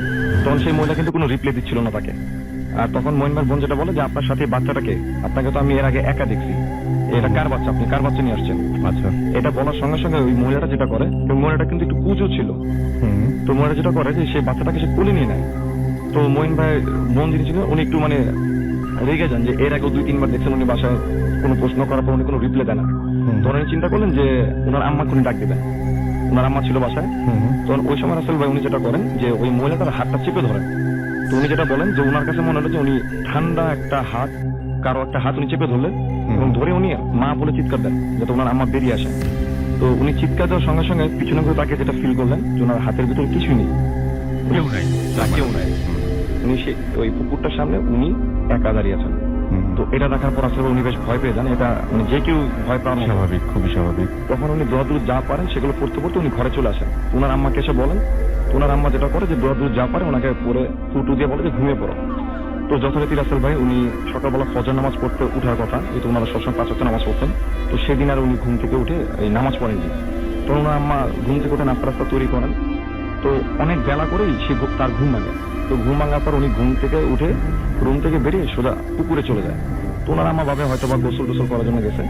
Speaker 5: তখন সেই মহিলা কিন্তু কোনো রিপ্লাই দিচ্ছিল না তাকে। আর তখন মহিলার বোন যেটা বলে যে আপনার সাথে বাচ্চাটাকে, আপনাকে তো আমি এর আগে একা দেখছি, এটা কার বাচ্চা, আপনি কার বাচ্চা নিয়ে আসছেন।
Speaker 1: আচ্ছা,
Speaker 5: এটা বলার সঙ্গে সঙ্গে ওই মহিলাটা যেটা করে, ওই মহিলাটা কিন্তু একটু কুজো ছিল। তো মহিলা যেটা করে যে সেই বাচ্চাটাকে সে কোলে নিয়ে নেয়। তো মঈন ভাই বোন যিনি ছিলেন উনি একটু মানে রেগে যান যে এর আগে 2-3 বার দেখছেন উনি বাসায় কোনো প্রশ্ন করার পর উনি কোনো রিপ্লাই দেন না। তখন উনি চিন্তা করলেন যে ওনার আম্মাকে উনি ডাক দেবেন, ওনার আম্মা ছিল বাসায়। তখন ওই সময় রাসেল ভাই উনি যেটা করেন যে ওই মহিলাটার হাতটা চেপে ধরেন। তো উনি যেটা বলেন যে ওনার কাছে মনে হলো যে উনি ঠান্ডা একটা হাত, কারো একটা হাত উনি চেপে ধরলেন এবং ধরে উনি মা বলে চিৎকার দেন যাতে ওনার আম্মা বেরিয়ে আসে। তো উনি চিৎকার দেওয়ার সঙ্গে সঙ্গে পিছনে করে তাকে যেটা ফিল করলেন যে ওনার হাতের ভিতরে কিছুই নেই,
Speaker 1: কেউ নাই,
Speaker 5: কেউ নাই। উনি সেই ওই পুকুরটার সামনে উনি একা দাঁড়িয়ে আছেন। তো এটা দেখার পর আসলে উনি বেশ ভয় পেয়ে যান। এটা মানে যে কেউ ভয় পাওয়া
Speaker 1: স্বাভাবিক, খুবই স্বাভাবিক।
Speaker 5: তখন উনি দৌড়াদৌড় যা পারেন সেগুলো পড়তে পড়তে উনি ঘরে চলে আসেন। ওনার আম্মাকে এসে বলেন, ওনার আম্মা যেটা করে যে দৌড়াদৌড় যা পারে ওনাকে পরে ফুটু দিয়ে বলে যে ঘুমিয়ে পড়ো। তো যথারীতি রাসেল ভাই উনি সকালবেলা ফজর নামাজ পড়তে উঠার কথা, যেহেতু ওনারা সবসময় 5 ওয়াক্ত নামাজ পড়তেন। তো সেদিন আর উনি ঘুম থেকে উঠে এই নামাজ পড়েননি। তো ওনার আম্মা ঘুম থেকে উঠে নাস্তা রাস্তা তৈরি করেন। তো অনেক বেলা করেই সে তার ঘুম ভাঙে। তো ঘুম ভাঙার পর উনি ঘুম থেকে উঠে রুম থেকে বেরিয়ে সোজা পুকুরে চলে যায়। তো ওনার আম্মা ভাবে হয়তো বা গোসল টোসল করার জন্য গেছে।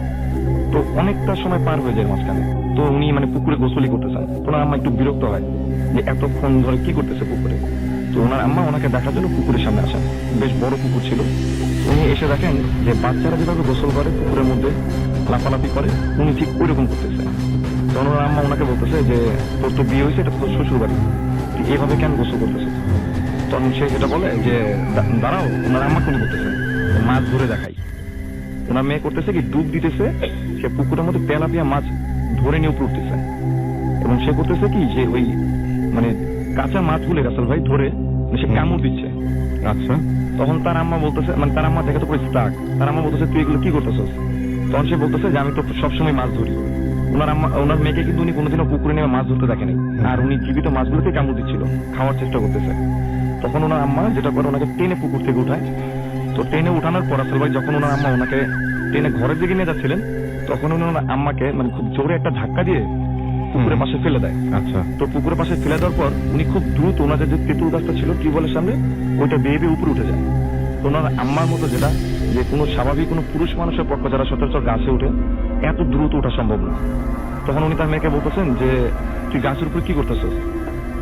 Speaker 5: তো অনেকটা সময় পার হয়ে যায় মাঝখানে। তো উনি মানে পুকুরে গোসলই করতেছেন। তো ওনার আম্মা একটু বিরক্ত হয় যে এতক্ষণ ধরে কি করতেছে পুকুরে। তো ওনার আম্মা ওনাকে দেখার জন্য পুকুরের সামনে আসেন। বেশ বড় পুকুর ছিল। উনি এসে দেখেন যে বাচ্চারা যেভাবে গোসল করে পুকুরের মধ্যে লাফালাফি করে, উনি ঠিক ওইরকম করতেছে। তো ওনার আম্মা ওনাকে বলতেছে যে তোর তো বিয়ে হয়েছে, এটা তোর শ্বশুর বাড়ি, এভাবে কেন গোসল করতেছে। তখন সে যেটা বলে যে দাঁড়াও, ওনার আম্মা কোন করতেছে মাছ ধরে দেখাই। ওনার মেয়ে করতেছে কি ডুব দিতেছে, সে পুকুরের মধ্যে তেলাপিয়া মাছ ধরে নিয়ে উপরে উঠতেছে। এবং সে করতেছে কি যে ওই মানে কাঁচা মাছগুলো রাসেল ভাই ধরে সে কামড় দিচ্ছে।
Speaker 1: আচ্ছা,
Speaker 5: তখন তার আম্মা বলতেছে, মানে তার আম্মা দেখে তো পুরো স্টাক। তার আম্মা বলতেছে তুই এগুলো কি করতেছিস। তখন সে বলতেছে যে আমি তো সবসময় মাছ ধরি। ওনার আম্মা ওনার মেয়েকে কিন্তু উনি কোনোদিনও পুকুরে নেমে মাছ ধরতে দেখেনি, আর উনি জীবিত মাছগুলোকে কামড় দিচ্ছিল, খাওয়ার চেষ্টা করতেছে। তখন ওনার আম্মা যেটা করে ওনাকে টেনে পুকুর থেকে উঠায়। তো টেনে উঠানোর পর আসলে ভাই যখন ওনার আম্মা ওনাকে টেনে ঘরের দিকে নিয়ে যাচ্ছিলেন, তখন উনি ওনার আম্মাকে মানে খুব জোরে একটা ধাক্কা দিয়ে পুকুরের পাশে ফেলে দেয়।
Speaker 1: আচ্ছা,
Speaker 5: তো পুকুরের পাশে ফেলে দেওয়ার পর উনি খুব দ্রুত ওনাদের যে তেঁতুল গাছটা ছিল টিউবওয়েলের সামনে, ওইটা বেয়ে বেয়ে উপরে উঠে যায়। ওনার আম্মার মতো যেটা যে কোনো স্বাভাবিক কোনো পুরুষ মানুষের পক্ষ যারা সচরাচর গাছে উঠে এত দ্রুত ওঠা সম্ভব না। তখন উনি তার মেয়েকে বলতেছেন যে তুই গাছের উপরে কি করতেছিস।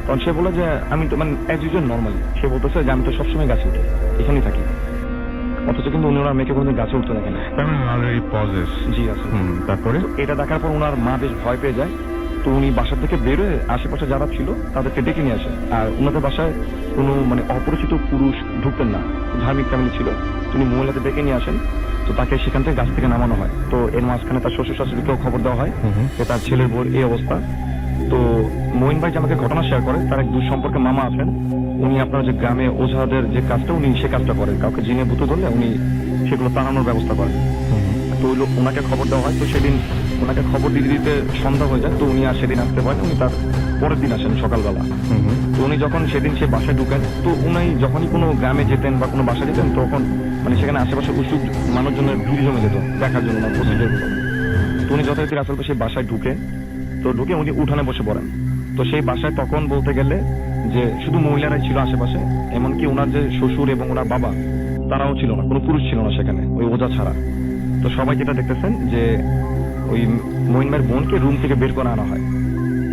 Speaker 5: তখন সে বলে যে আমি তো মানে অ্যাজ ইউজুয়াল নর্মালি। সে বলতেছে যে আমি তো সবসময় গাছে উঠি, এখানেই থাকি। অথচ কিন্তু উনি ওনার মেয়েকে কোনোদিন গাছে উঠতে দেখেন।
Speaker 1: তার মানে অলরেডি পজেস।
Speaker 5: জি আছে।
Speaker 1: তারপরে
Speaker 5: তো এটা দেখার পর ওনার মা বেশ ভয় পেয়ে যায়। তো উনি বাসা থেকে বেরোয় আশেপাশে যারা ছিল তাদেরকে ডেকে নিয়ে আসে। আর ওনাদের বাসায় কোনো মানে অপরিচিত পুরুষ ঢুকতেন না, ধার্মিক ফ্যামিলি ছিল। তিনি মহিলাদের ডেকে নিয়ে আসেন, তো তাকে সেখান থেকে গাছ থেকে নামানো হয়। তো এর মাঝখানে তার শ্বশুর শাশুড়িকেও খবর দেওয়া হয় যে তার ছেলের বউর এই অবস্থা। তো মঈন ভাই যে আমাকে ঘটনা শেয়ার করে, তার এক দূর সম্পর্কে মামা আছেন, উনি আপনার যে গ্রামে ওঝাদের যে কাজটা উনি সে কাজটা করেন, কাউকে জিনে ভূত ধরলে উনি সেগুলো তাড়ানোর ব্যবস্থা করেন। তো ওনাকে খবর দেওয়া হয়। তো সেদিন ওনাকে খবর দিতে দিতে সন্ধ্যা হয়ে যায়। তো উনি আর সেদিন আসতে পারেন, উনি তার পরের দিন আসেন সকালবেলা। তো উনি যখন সেদিন সে বাসায় ঢুকেন, তো উনি যখনই কোনো গ্রামে যেতেন বা কোনো বাসায় যেতেন, তখন মানে সেখানে আশেপাশে উৎসুক মানুষজনের ভিড় জমে যেত দেখার জন্য ওনার প্রসিডিউরগুলো। তো উনি যথারীতি আসলে সেই বাসায় ঢুকে উনি উঠানে বসে পড়েন। তো সেই বাসায় তখন বলতে গেলে যে শুধু মহিলারাই ছিল আশেপাশে, এমনকি ওনার যে শ্বশুর এবং ওনার বাবা তারাও ছিল না, কোনো পুরুষ ছিল না সেখানে, ওই ওঝা ছাড়া। তো সবাই যেটা দেখতেছেন যে ওই মঈন ভাইয়ের বোনকে রুম থেকে বের করে আনা হয়,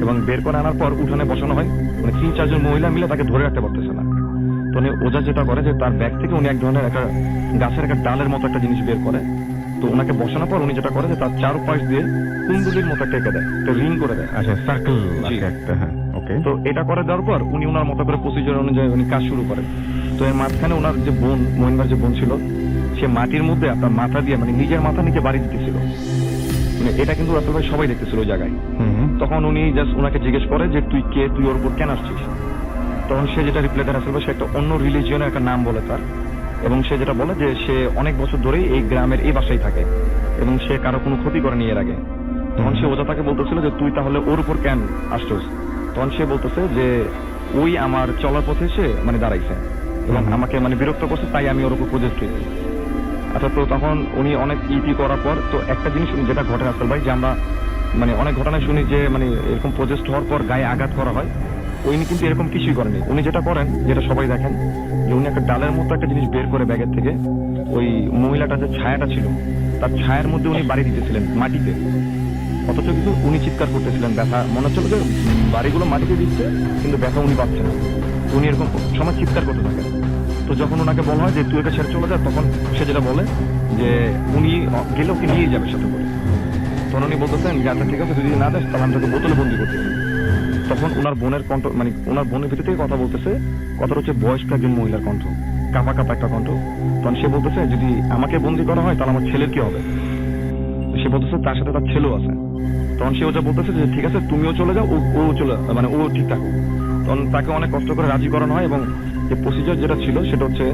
Speaker 5: এবং বের করে আনার পর উঠানে বসানো হয়। মানে 3-4 জন মহিলা মিলে তাকে ধরে রাখতে পারতেছে না। তো উনি ওঝা যেটা করে যে তার ব্যাগ থেকে উনি এক ধরনের একটা গাছের একটা ডালের মতো একটা জিনিস বের করে। তো ওনাকে বসানোর পর উনি যেটা করে যে তার চারপাশ দিয়ে কুণ্ডুলির মতো একটা এঁকে দেয়, একটা রিং করে দেয়।
Speaker 1: আচ্ছা, সার্কেল
Speaker 5: জি।
Speaker 1: একটা। হ্যাঁ, ওকে।
Speaker 5: তো এটা করে দেওয়ার পর উনি ওনার মতো করে প্রসিজার অনুযায়ী উনি কাজ শুরু করেন। তো এর মাঝখানে ওনার যে বোন, মঈন ভাইয়ের যে বোন ছিল, সে মাটির মধ্যে আপনার মাথা দিয়ে মানে নিজের মাথা নিচে বাড়ি দিতেছিল। মানে এটা কিন্তু রাসেল ভাই সবাই দেখতেছিল ওই জায়গায়। তখন উনি জাস্ট ওনাকে জিজ্ঞেস করে যে তুই কে, তুই ওর উপর কেন আসছিস? তখন সে যেটা রিপ্লাই দেয় রাসেল ভাই, সে একটা অন্য রিলিজিয়নের একটা নাম বলে তার, এবং সে যেটা বলে যে সে অনেক বছর ধরেই এই গ্রামের এই বাসায় থাকে এবং সে কারো কোনো ক্ষতি করেনি এর আগে। তখন সে ওঝা তাকে বলতেছিল যে তুই তাহলে ওর উপর কেন আসছিস? তখন সে বলতেছে যে ওই আমার চলার পথে সে মানে দাঁড়াইছে এবং আমাকে মানে বিরক্ত করছে, তাই আমি ওর উপর প্রজেক্ট হয়েছি। আচ্ছা, তো তখন উনি অনেক ইটি করার পর তো একটা জিনিস যেটা ঘটে রাসেল ভাই, যে আমরা মানে অনেক ঘটনায় শুনি যে মানে এরকম প্রজেক্ট হওয়ার পর গায়ে আঘাত করা হয়। উনি কিন্তু এরকম কিছুই করেনি। উনি যেটা করেন, যেটা সবাই দেখেন, যে উনি একটা ডালের মতো একটা জিনিস বের করে ব্যাগের থেকে ওই মহিলাটা যে ছায়াটা ছিল তার ছায়ার মধ্যে উনি বাড়ি দিতেছিলেন মাটিতে। অথচ কিন্তু উনি চিৎকার করতেছিলেন ব্যথা, মনে হচ্ছিল যে বাড়িগুলো মাটিতে দিচ্ছে কিন্তু ব্যথা উনি পাচ্ছেন না। উনি এরকম সময় চিৎকার করতে থাকেন। তো যখন ওনাকে বলা হয় যে তুই একে ছেড়ে চলে যা, তখন সে যেটা বলে যে উনি গেলে ওকে নিয়ে যাবে সাথে করে। তখন উনি বলতেছেন যে আচ্ছা ঠিক আছে, তুই যদি না দেস তাহলে আমি তোকে বোতলে বন্দি করতেছি। তখন ওনার বোনের কণ্ঠ, মানে ওনার বোনের ভিতর থেকে কথা বলতেছে, কথাটা হচ্ছে বয়স্ক একজন মহিলার কণ্ঠ, কাঁপা কাঁপা একটা কণ্ঠ। তখন সে বলতেছে যদি আমাকে বন্দি করা হয় তাহলে আমার ছেলের কি হবে? সে বলতেছে তার সাথে তার ছেলেও আছে। তখন সে ওটা বলতেছে যে ঠিক আছে তুমিও চলে যাও, ও চলে মানে ও ঠিক থাকো। তখন তাকে অনেক কষ্ট করে রাজি করানো হয়, এবং যে প্রসিজার যেটা ছিল সেটা হচ্ছে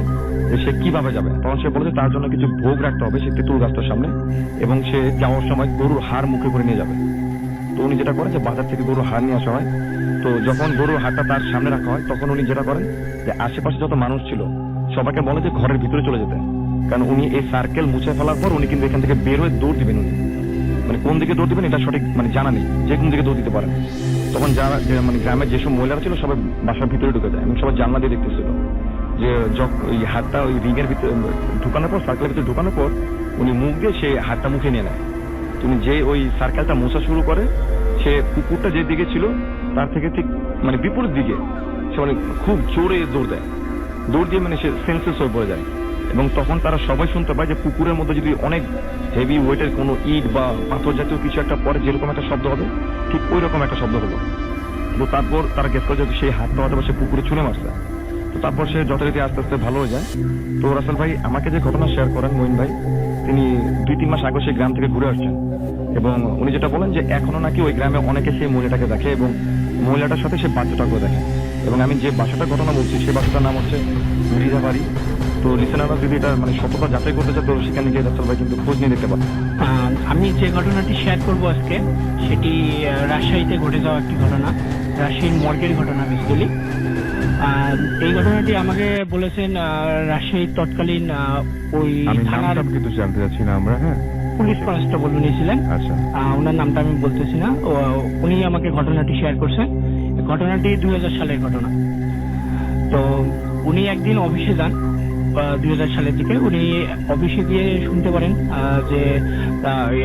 Speaker 5: যে সে কিভাবে যাবে। তখন সে বলেছে তার জন্য কিছু ভোগ রাখতে হবে সে তেঁতুল গাছটার সামনে, এবং সে যাওয়ার সময় গরুর হাড় মুখে করে নিয়ে যাবে। তো উনি যেটা করেন যে বাজার থেকে গরুর হাড় নিয়ে আসা হয়। তো যখন গরুর হাড়টা তার সামনে রাখা হয়, তখন উনি যেটা করেন যে আশেপাশে যত মানুষ ছিল সবাইকে বলে যে ঘরের ভিতরে চলে যেতে, কারণ উনি এই সার্কেল মুছে ফেলার পর উনি কিন্তু এখান থেকে বের হয়ে দৌড় দিবেন। উনি মানে কোন দিকে দৌড় দিবেন এটা সঠিক মানে জানা নেই, যে কোন দিকে দৌড় দিতে পারেন। তখন যারা মানে গ্রামের যেসব মহিলারা ছিল সবাই বাসার ভিতরে ঢুকে যায় এবং সবাই জানলা দিয়ে দেখতেছিল যে ওই হাতটা ওই রিংয়ের ভিতরে ঢুকানোর পর, সার্কেলের ভিতরে ঢুকানোর পর উনি মুখ দিয়ে সে হাতটা মুখে নিয়ে নেয়। তুমি যে ওই সার্কেলটা মোছা শুরু করে, সে কুকুরটা যে দিকে ছিল তার থেকে ঠিক মানে বিপরীত দিকে সে মানে খুব জোরে দৌড় দেয়। দৌড় দিয়ে মানে সে সেন্সলেস হয়ে পড়ে যায়। এবং তখন তারা সবাই শুনতে পায় যে পুকুরের মধ্যে যদি অনেক হেভি ওয়েটের কোনো ইট বা পাথর জাতীয় কিছু একটা পরে যেরকম একটা শব্দ হবে, ঠিক ওই রকম একটা শব্দ হলো। তো তারপর তারা গেস করে যে সেই হাতটা হয়তো সে পুকুরে ছুঁড়ে মারছে। তো তারপর সে যথারীতি আস্তে আস্তে ভালো হয়ে যায়। তো রাসেল ভাই আমাকে যে ঘটনা শেয়ার করেন মঈন ভাই, তিনি 2-3 মাস আগে সেই গ্রাম থেকে ঘুরে আসছেন, এবং উনি যেটা বলেন যে এখনো নাকি ওই গ্রামে অনেকে সেই মহিলাটাকে দেখে এবং মহিলাটার সাথে সে বাচ্চাটাকেও দেখে। এবং আমি যে বাসাটার ঘটনা বলছি সেই বাসাটার নাম হচ্ছে মৃধাবাড়ি। তো লিসেনাররা যদি এটা মানে সততা যাচাই করতে চায় তো সেখানে গিয়ে রাসেল ভাই কিন্তু খোঁজ নিয়ে দেখতে পারেন।
Speaker 2: আমি যে ঘটনাটি শেয়ার করব আজকে, সেটি রাজশাহীতে ঘটে যাওয়া একটি ঘটনা, রাজশাহীর মর্গের ঘটনা বেসিক্যালি। এই ঘটনাটি আমাকে বলেছেন রাজশাহীর তৎকালীন ওই
Speaker 1: আমি
Speaker 2: থানার
Speaker 1: নামটা কিন্তু জানতে চাচ্ছি না আমরা। হ্যাঁ,
Speaker 2: পুলিশ কনস্টেবল উনি ছিলেন।
Speaker 1: আচ্ছা,
Speaker 2: ওনার নামটা আমি বলতেছি না। উনি আমাকে ঘটনাটি শেয়ার করছেন। ঘটনাটি 2000 সালের ঘটনা। তো উনি একদিন অফিসে যান 2000 সালের দিকে। উনি অফিসে গিয়ে শুনতে পারেন যে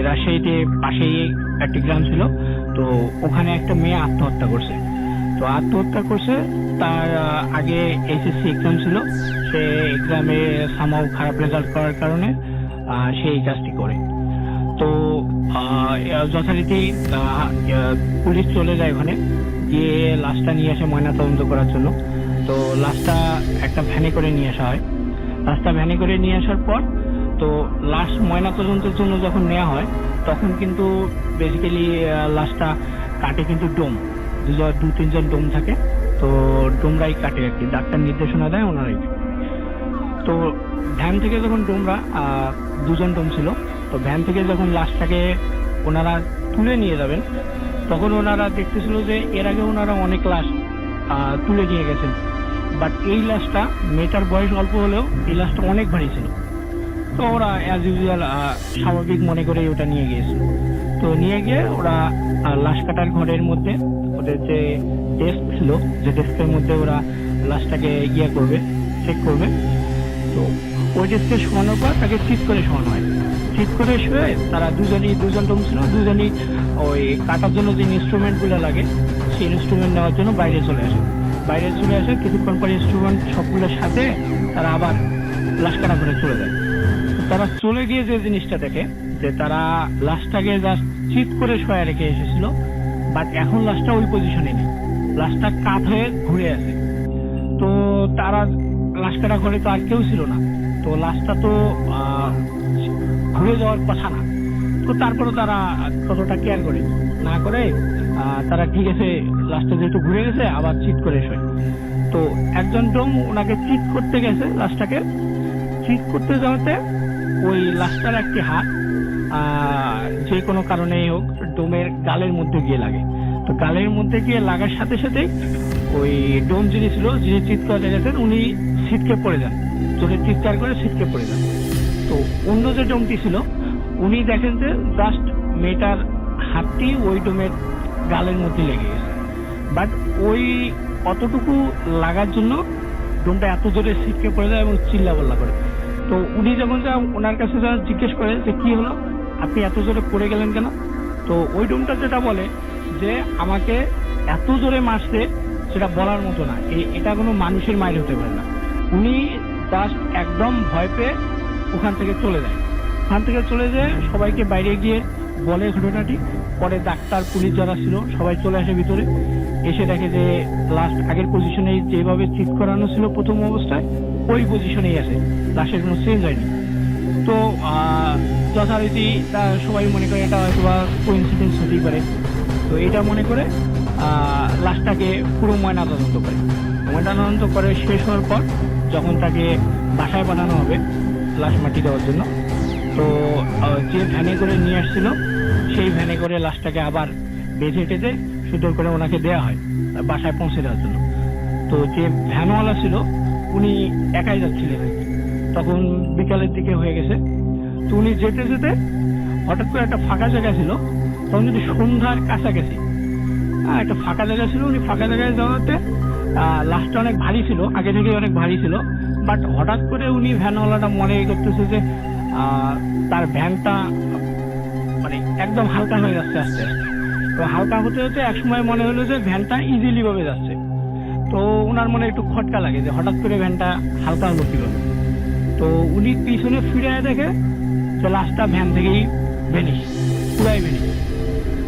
Speaker 2: রাজশাহীতে পাশেই একটি গ্রাম ছিল, তো ওখানে একটা মেয়ে আত্মহত্যা করছে। তো আত্মহত্যা করছে, তার আগে এসএসসি এক্সাম ছিল,
Speaker 6: সে এক্সামে সামাও খারাপ রেজাল্ট করার কারণে সে এই কাজটি করে। তো যথারীতি পুলিশ চলে যায় ওখানে, গিয়ে লাশটা নিয়ে আসে ময়নাতদন্ত করার জন্য। তো লাশটা একটা ভ্যানে করে নিয়ে আসা হয়। লাশটা ভ্যানে করে নিয়ে আসার পর তো লাশ ময়নাতদন্তের জন্য যখন নেওয়া হয় তখন কিন্তু বেসিক্যালি লাশটা কাটে কিন্তু ডোম, 2-3 জন ডোম থাকে, তো ডোমরাই কাটে আর কি, ডাক্তার নির্দেশনা দেয় ওনারাই। তো ভ্যান থেকে যখন ডোমরা 2 জন ডোম ছিল, তো ভ্যান থেকে যখন লাশটাকে ওনারা তুলে নিয়ে যাবেন তখন ওনারা দেখতেছিল যে এর আগে ওনারা অনেক লাশ তুলে নিয়ে গেছেন, বাট এই লাশটা, মেয়েটার বয়স অল্প হলেও এই লাশটা অনেক ভারী ছিল। তো ওরা অ্যাজ ইউজুয়াল স্বাভাবিক মনে করে ওটা নিয়ে গিয়েছিল। তো নিয়ে গিয়ে ওরা লাশ কাটার ঘরের মধ্যে ওদের যে ডেস্ক ছিল, যে ডেস্কের মধ্যে ওরা লাশটাকে করবে, চেক করবে। তো ওই ডেস্কে শোয়ানোর পর তাকে চিৎ করে শোয়ানো হয়। চিৎ করে শুয়ে তারা 2 জন টোম ছিল, 2 জনই ওই কাটার জন্য যে ইনস্ট্রুমেন্ট গুলো লাগে সেই ইনস্ট্রুমেন্ট নেওয়ার জন্য বাইরে চলে আসে। কিছুক্ষণ পরে ইনস্ট্রুমেন্ট সবগুলোর সাথে তারা আবার লাশ কাটা ঘরে চলে যায়। তারা চলে গিয়ে যে জিনিসটা দেখে যে তারা লাশটাকে জাস্ট চিৎ করে শোয়া রেখে এসেছিল, বাট এখন লাশটা ওই পজিশনে নেই, লাশটা কাত হয়ে ঘুরে আছে। তো তারা লাশ কাটা ঘরে তো আর কেউ ছিল না, তো লাশটা তো ঘুরে যাওয়ার কথা না। তো তারপরে তারা কতটা কেয়ার করে না করে তারা ঠিক আছে, লাশটা যেহেতু ঘুরে গেছে আবার চিৎ করে শোয়। তো একজন ডোম ওনাকে চিৎ করতে গেছে, লাশটাকে চিৎ করতে যাওয়াতে ওই লাশটার একটি হাত যে কোনো কারণেই হোক ডোমের গালের মধ্যে গিয়ে লাগে। তো গালের মধ্যে গিয়ে লাগার সাথে সাথে ওই ডোম যিনি ছিল, যিনি চিৎ করতে গেছেন, উনি ছিটকে পড়ে যান, জোরে চিৎকার করে ছিটকে পড়ে যান। তো অন্য যে ডোমটি ছিল উনি দেখেন যে জাস্ট মেয়েটার হাতটি ওই ডোমের গালের মধ্যে লেগে গেছে, বাট ওই অতটুকু লাগার জন্য ডোমটা এত জোরে ছিটকে পড়ে যায় এবং চিল্লাপাল্লা করে। তো উনি যখন ওনার কাছে জিজ্ঞেস করে যে কি হলো, আপনি এত জোরে পড়ে গেলেন কেন? তো ওই ডোমটা যেটা বলে যে আমাকে এত জোরে মারছে সেটা বলার মতো না, এটা কোনো মানুষের মাইর হতে পারে না। উনি জাস্ট একদম ভয় পেয়ে ওখান থেকে চলে যায়। ওখান থেকে চলে যায় সবাইকে বাইরে গিয়ে বলে ঘটনাটি। পরে ডাক্তার, পুলিশ যারা ছিল সবাই চলে আসে ভিতরে, এসে দেখে যে লাস্ট আগের পজিশনে যেভাবে চিৎ করানো ছিল প্রথম অবস্থায় ওই পজিশনেই আছে, লাশের কোনো চেঞ্জ হয়নি। তো যথারীতি সবাই মনে করে এটা হয়তো বা কোইন্সিডেন্স হতেই পারে। তো এটা মনে করে লাশটাকে পুরো ময়নাতদন্ত করে। ময়নাতদন্ত করে শেষ হওয়ার পর যখন তাকে বাসায় পাঠানো হবে লাশ মাটি দেওয়ার জন্য, তো যে ভ্যানে করে নিয়ে আসছিল সেই ভ্যানে করে লাশটাকে আবার বেঁধে টেঁধে সুন্দর করে ওনাকে দেওয়া হয় বাসায় পৌঁছে দেওয়ার জন্য। তো যে ভ্যানওয়ালা ছিল উনি একাই যাচ্ছিলেন, তখন বিকালের দিকে হয়ে গেছে। তো উনি যেতে যেতে হঠাৎ করে একটা ফাঁকা জায়গা ছিল, তখন যদি সন্ধ্যার কাছাকাছি একটা ফাঁকা জায়গা ছিল, উনি ফাঁকা জায়গায় যাওয়াতে লাশটা অনেক ভারী ছিল, আগে থেকে অনেক ভারী ছিল, বাট হঠাৎ করে উনি ভ্যানওয়ালাটা মনে করতেছে যে তার ভ্যানটা মানে একদম হালকা হয়ে যাচ্ছে আস্তে আস্তে। তো হালকা হতে হতে একসময় মনে হলো যে ভ্যানটা ইজিলি ভাবে যাচ্ছে। তো ওনার মনে একটু খটকা লাগে যে হঠাৎ করে ভ্যানটা হালকা হলো কিভাবে। তো উনি পিছনে ফিরে দেখে যে লাশটা ভ্যান থেকেই ভেনিশ, পুরাই ভেনিশ।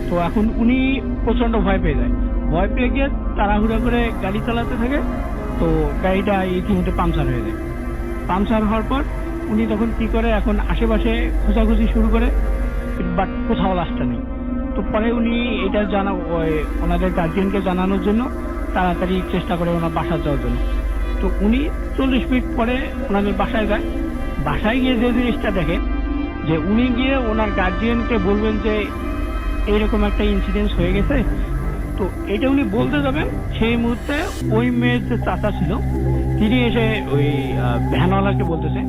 Speaker 6: তো এখন উনি প্রচন্ড ভয় পেয়ে যায়, ভয় পেয়ে গিয়ে তাড়াহুড়া করে গাড়ি চালাতে থাকে। তো গাড়িটা ইতিমধ্যে পাংচার হয়ে যায়। পাংচার হওয়ার পর উনি তখন কি করে, এখন আশেপাশে খোঁজাখুঁজি শুরু করে, বাট কোথাও লাশটা নেই। তো পরে উনি এটা ওনাদের গার্জিয়ানকে জানানোর জন্য তাড়াতাড়ি চেষ্টা করে ওনার বাসা যাওয়ার জন্য। তো উনি 40 মিনিট পরে ওনাদের বাসায় যায়। বাসায় গিয়ে যে জিনিসটা দেখে যে উনি গিয়ে ওনার গার্জিয়ানকে বলবেন যে এইরকম একটা ইনসিডেন্ট হয়ে গেছে। তো এটা উনি বলতে যাবেন, সেই মুহূর্তে ওই মেয়ের যে চাচা ছিল তিনি এসে ওই ভ্যানওয়ালাকে বলতেছে,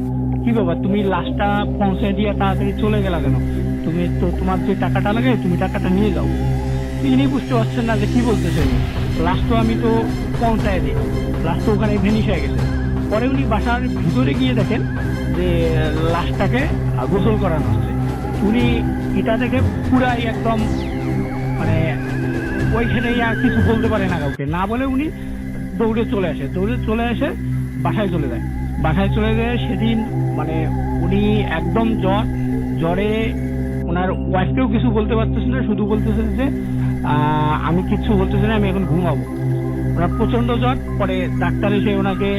Speaker 6: কি বাবা তুমি লাশটা পৌঁছে দিয়ে তাড়াতাড়ি চলে গেলা কেন? তুমি তো তোমার যে টাকাটা লাগে তুমি টাকাটা নিয়ে যাও। তিনি বুঝতে পারছেন না যে কি বলতেছে, লাশ তো আমি তো পৌঁছায় দিই, লাশ তো ওখানে ভেনিশ হয়ে গেছে। পরে উনি বাসার ভিতরে গিয়ে দেখেন যে লাশটাকে গোসল করানো হচ্ছে। উনি এটা দেখে পুরাই একদম মানে ওইখানে আর কিছু বলতে পারে না কাউকে, না বলে উনি দৌড়ে চলে আসে বাসায় চলে যায়। বাসায় চলে গিয়ে সেদিন মানে উনি একদম জ্বরে ওনার ওয়াইফকেও কিছু বলতে পারতেছে না, শুধু বলতেছে যে আমি কিচ্ছু বলতেছি না, আমি এখন ঘুমাবো। ওনার প্রচন্ড জ্বর। পরে ডাক্তার এসে ওনাকে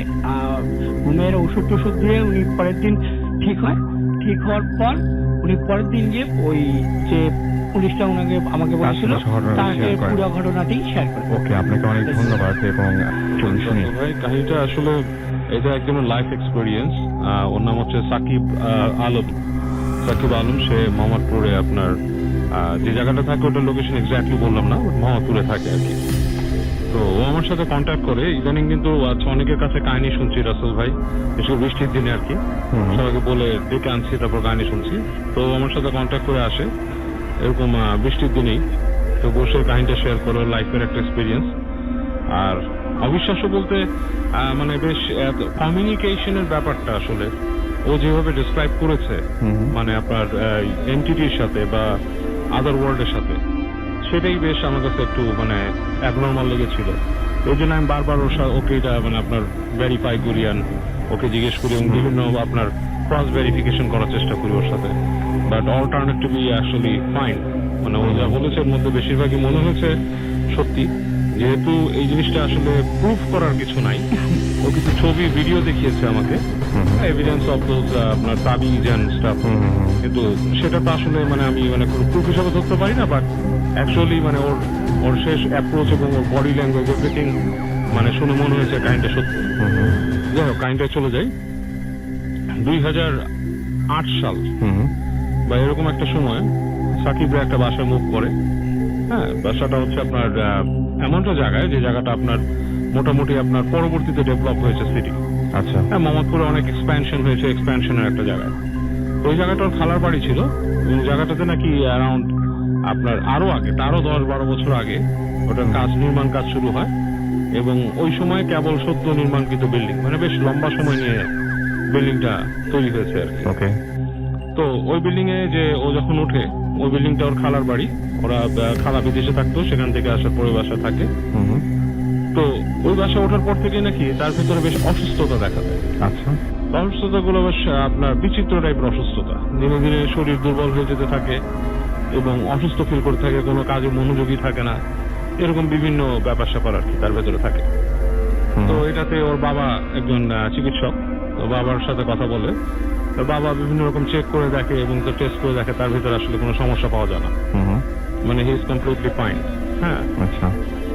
Speaker 6: ঘুমের ওষুধ টষুধ দিয়ে উনি পরের দিন ঠিক হয়। ঠিক হওয়ার পর উনি পরের দিন গিয়ে ওই যে পুলিশটা ওনাকে আমাকে বলেছিল তাকে পুরো ঘটনাটি শেয়ার করে।
Speaker 1: ওকে, আপনাকে অনেক ধন্যবাদ। এবং চলুন শুনি।
Speaker 4: ভাই কাহিনীটা আসলে এটা একদম লাইফ এক্সপেরিয়েন্স। ওর নাম হচ্ছে সাকিব আলম। সে মোহাম্মদপুরে আপনার যে জায়গাটা থাকে ওটার লোকেশন এক্স্যাক্টলি বললাম না, মোহাম্মদপুরে থাকে আর কি। তো ও আমার সাথে কন্ট্যাক্ট করে। ইদানিং কিন্তু আচ্ছা অনেকের কাছে কাহিনী শুনছি রাসেল ভাই, এসব বৃষ্টির দিনে আর কি, সবাইকে বলে ডেকে আনছি, তারপর কাহিনী শুনছি। তো আমার সাথে কন্ট্যাক্ট করে আসে এরকম বৃষ্টির দিনেই, তো বসে কাহিনীটা শেয়ার করো, লাইফের একটা এক্সপিরিয়েন্স। আর অবিশ্বাস্য বলতে মানে বেশ কমিউনিকেশনের ব্যাপারটা আসলে ও যেভাবে ডিসক্রাইব করেছে, মানে আপনার এন্টিটির সাথে বা আদার ওয়ার্ল্ডের সাথে, সেটাই বেশ আমার কাছে একটু মানে অ্যাবনর্মাল লেগেছিল। এই জন্য আমি বারবার ওকে এটা মানে আপনার ভেরিফাই করি, ওকে জিজ্ঞেস করি এবং বিভিন্ন আপনার ক্রস ভেরিফিকেশন করার চেষ্টা করি ওর সাথে। বাট অল্টারনেটিভলি অ্যাকচুয়ালি ফাইন, মানে ও যা বলেছে এর মধ্যে বেশিরভাগই মনে হয়েছে সত্যি। যেহেতু এই জিনিসটা আসলে প্রুফ করার কিছু নাই, ও কিছু ছবি ভিডিও দেখিয়েছে আমাকে, এভিডেন্স অফ দোজ আপনার তাবিজ এন্ড স্টাফ, কিন্তু সেটা তো আসলে মানে আমি মানে কোনো প্রুফ হিসাবে ধরতে পারি না। বাট অ্যাকচুয়ালি মানে ওর শেষ অ্যাপ্রোচ এবং ওর বডি ল্যাঙ্গুয়েজ এভরিথিং মানে শুনে মনে হয়েছে কাহিনীটা সত্যি। যাই হোক, কাহিনীটা চলে যাই। 2008 সাল বা এরকম একটা সময় সাকিবরা একটা বাসায় মুভ করে। হ্যাঁ, বাসাটা হচ্ছে আপনার এমনটা জায়গায় যে জায়গাটা আপনার মোটামুটি আপনার পরবর্তীতে ডেভেলপ হয়েছে সিটি।
Speaker 1: আচ্ছা।
Speaker 4: হ্যাঁ, মোহাম্মদপুরে অনেক এক্সপ্যানশন হয়েছে, এক্সপ্যানশনের একটা জায়গায়। ওই জায়গাটা ওর খালার বাড়ি ছিল এবং জায়গাটাতে নাকি অ্যারাউন্ড আপনার আরো আগে, তারও 10-12 বছর আগে ওটার নির্মাণ কাজ শুরু হয় এবং ওই সময় কেবল সদ্য নির্মাণকৃত বিল্ডিং, মানে বেশ লম্বা সময় নিয়ে বিল্ডিংটা তৈরি হয়েছে আর কি।
Speaker 1: ওকে।
Speaker 4: তো ওই বিল্ডিং এ যে ও যখন ওঠে, ওই বিল্ডিংটা ওর খালার বাড়ি। ওরা খালা বিদেশে থাকতো, সেখান থেকে আসার পরে বাসা থাকে। তো ওই বাসা ওঠার পর থেকে নাকি তার ভেতরে বেশ অসুস্থতা দেখা দেয়।
Speaker 1: আচ্ছা।
Speaker 4: অসুস্থতা গুলো বেশ আপনার বিচিত্র টাইপের অসুস্থতা। ধীরে ধীরে শরীর দুর্বল হয়ে যেতে থাকে এবং অসুস্থ ফিল করতে থাকে, কোনো কাজে মনোযোগী থাকে না, এরকম বিভিন্ন ব্যাপার স্যাপার আর কি তার ভেতরে থাকে। তো এটাতে ওর বাবা একজন চিকিৎসক, তো বাবার সাথে কথা বলে। তো বাবা বিভিন্ন রকম চেক করে দেখে এবং টেস্ট করে দেখে, তার ভিতরে আসলে কোনো সমস্যা পাওয়া যায় না, মানে হি ইজ কমপ্লিটলি ফাইন। হ্যাঁ,
Speaker 1: আচ্ছা।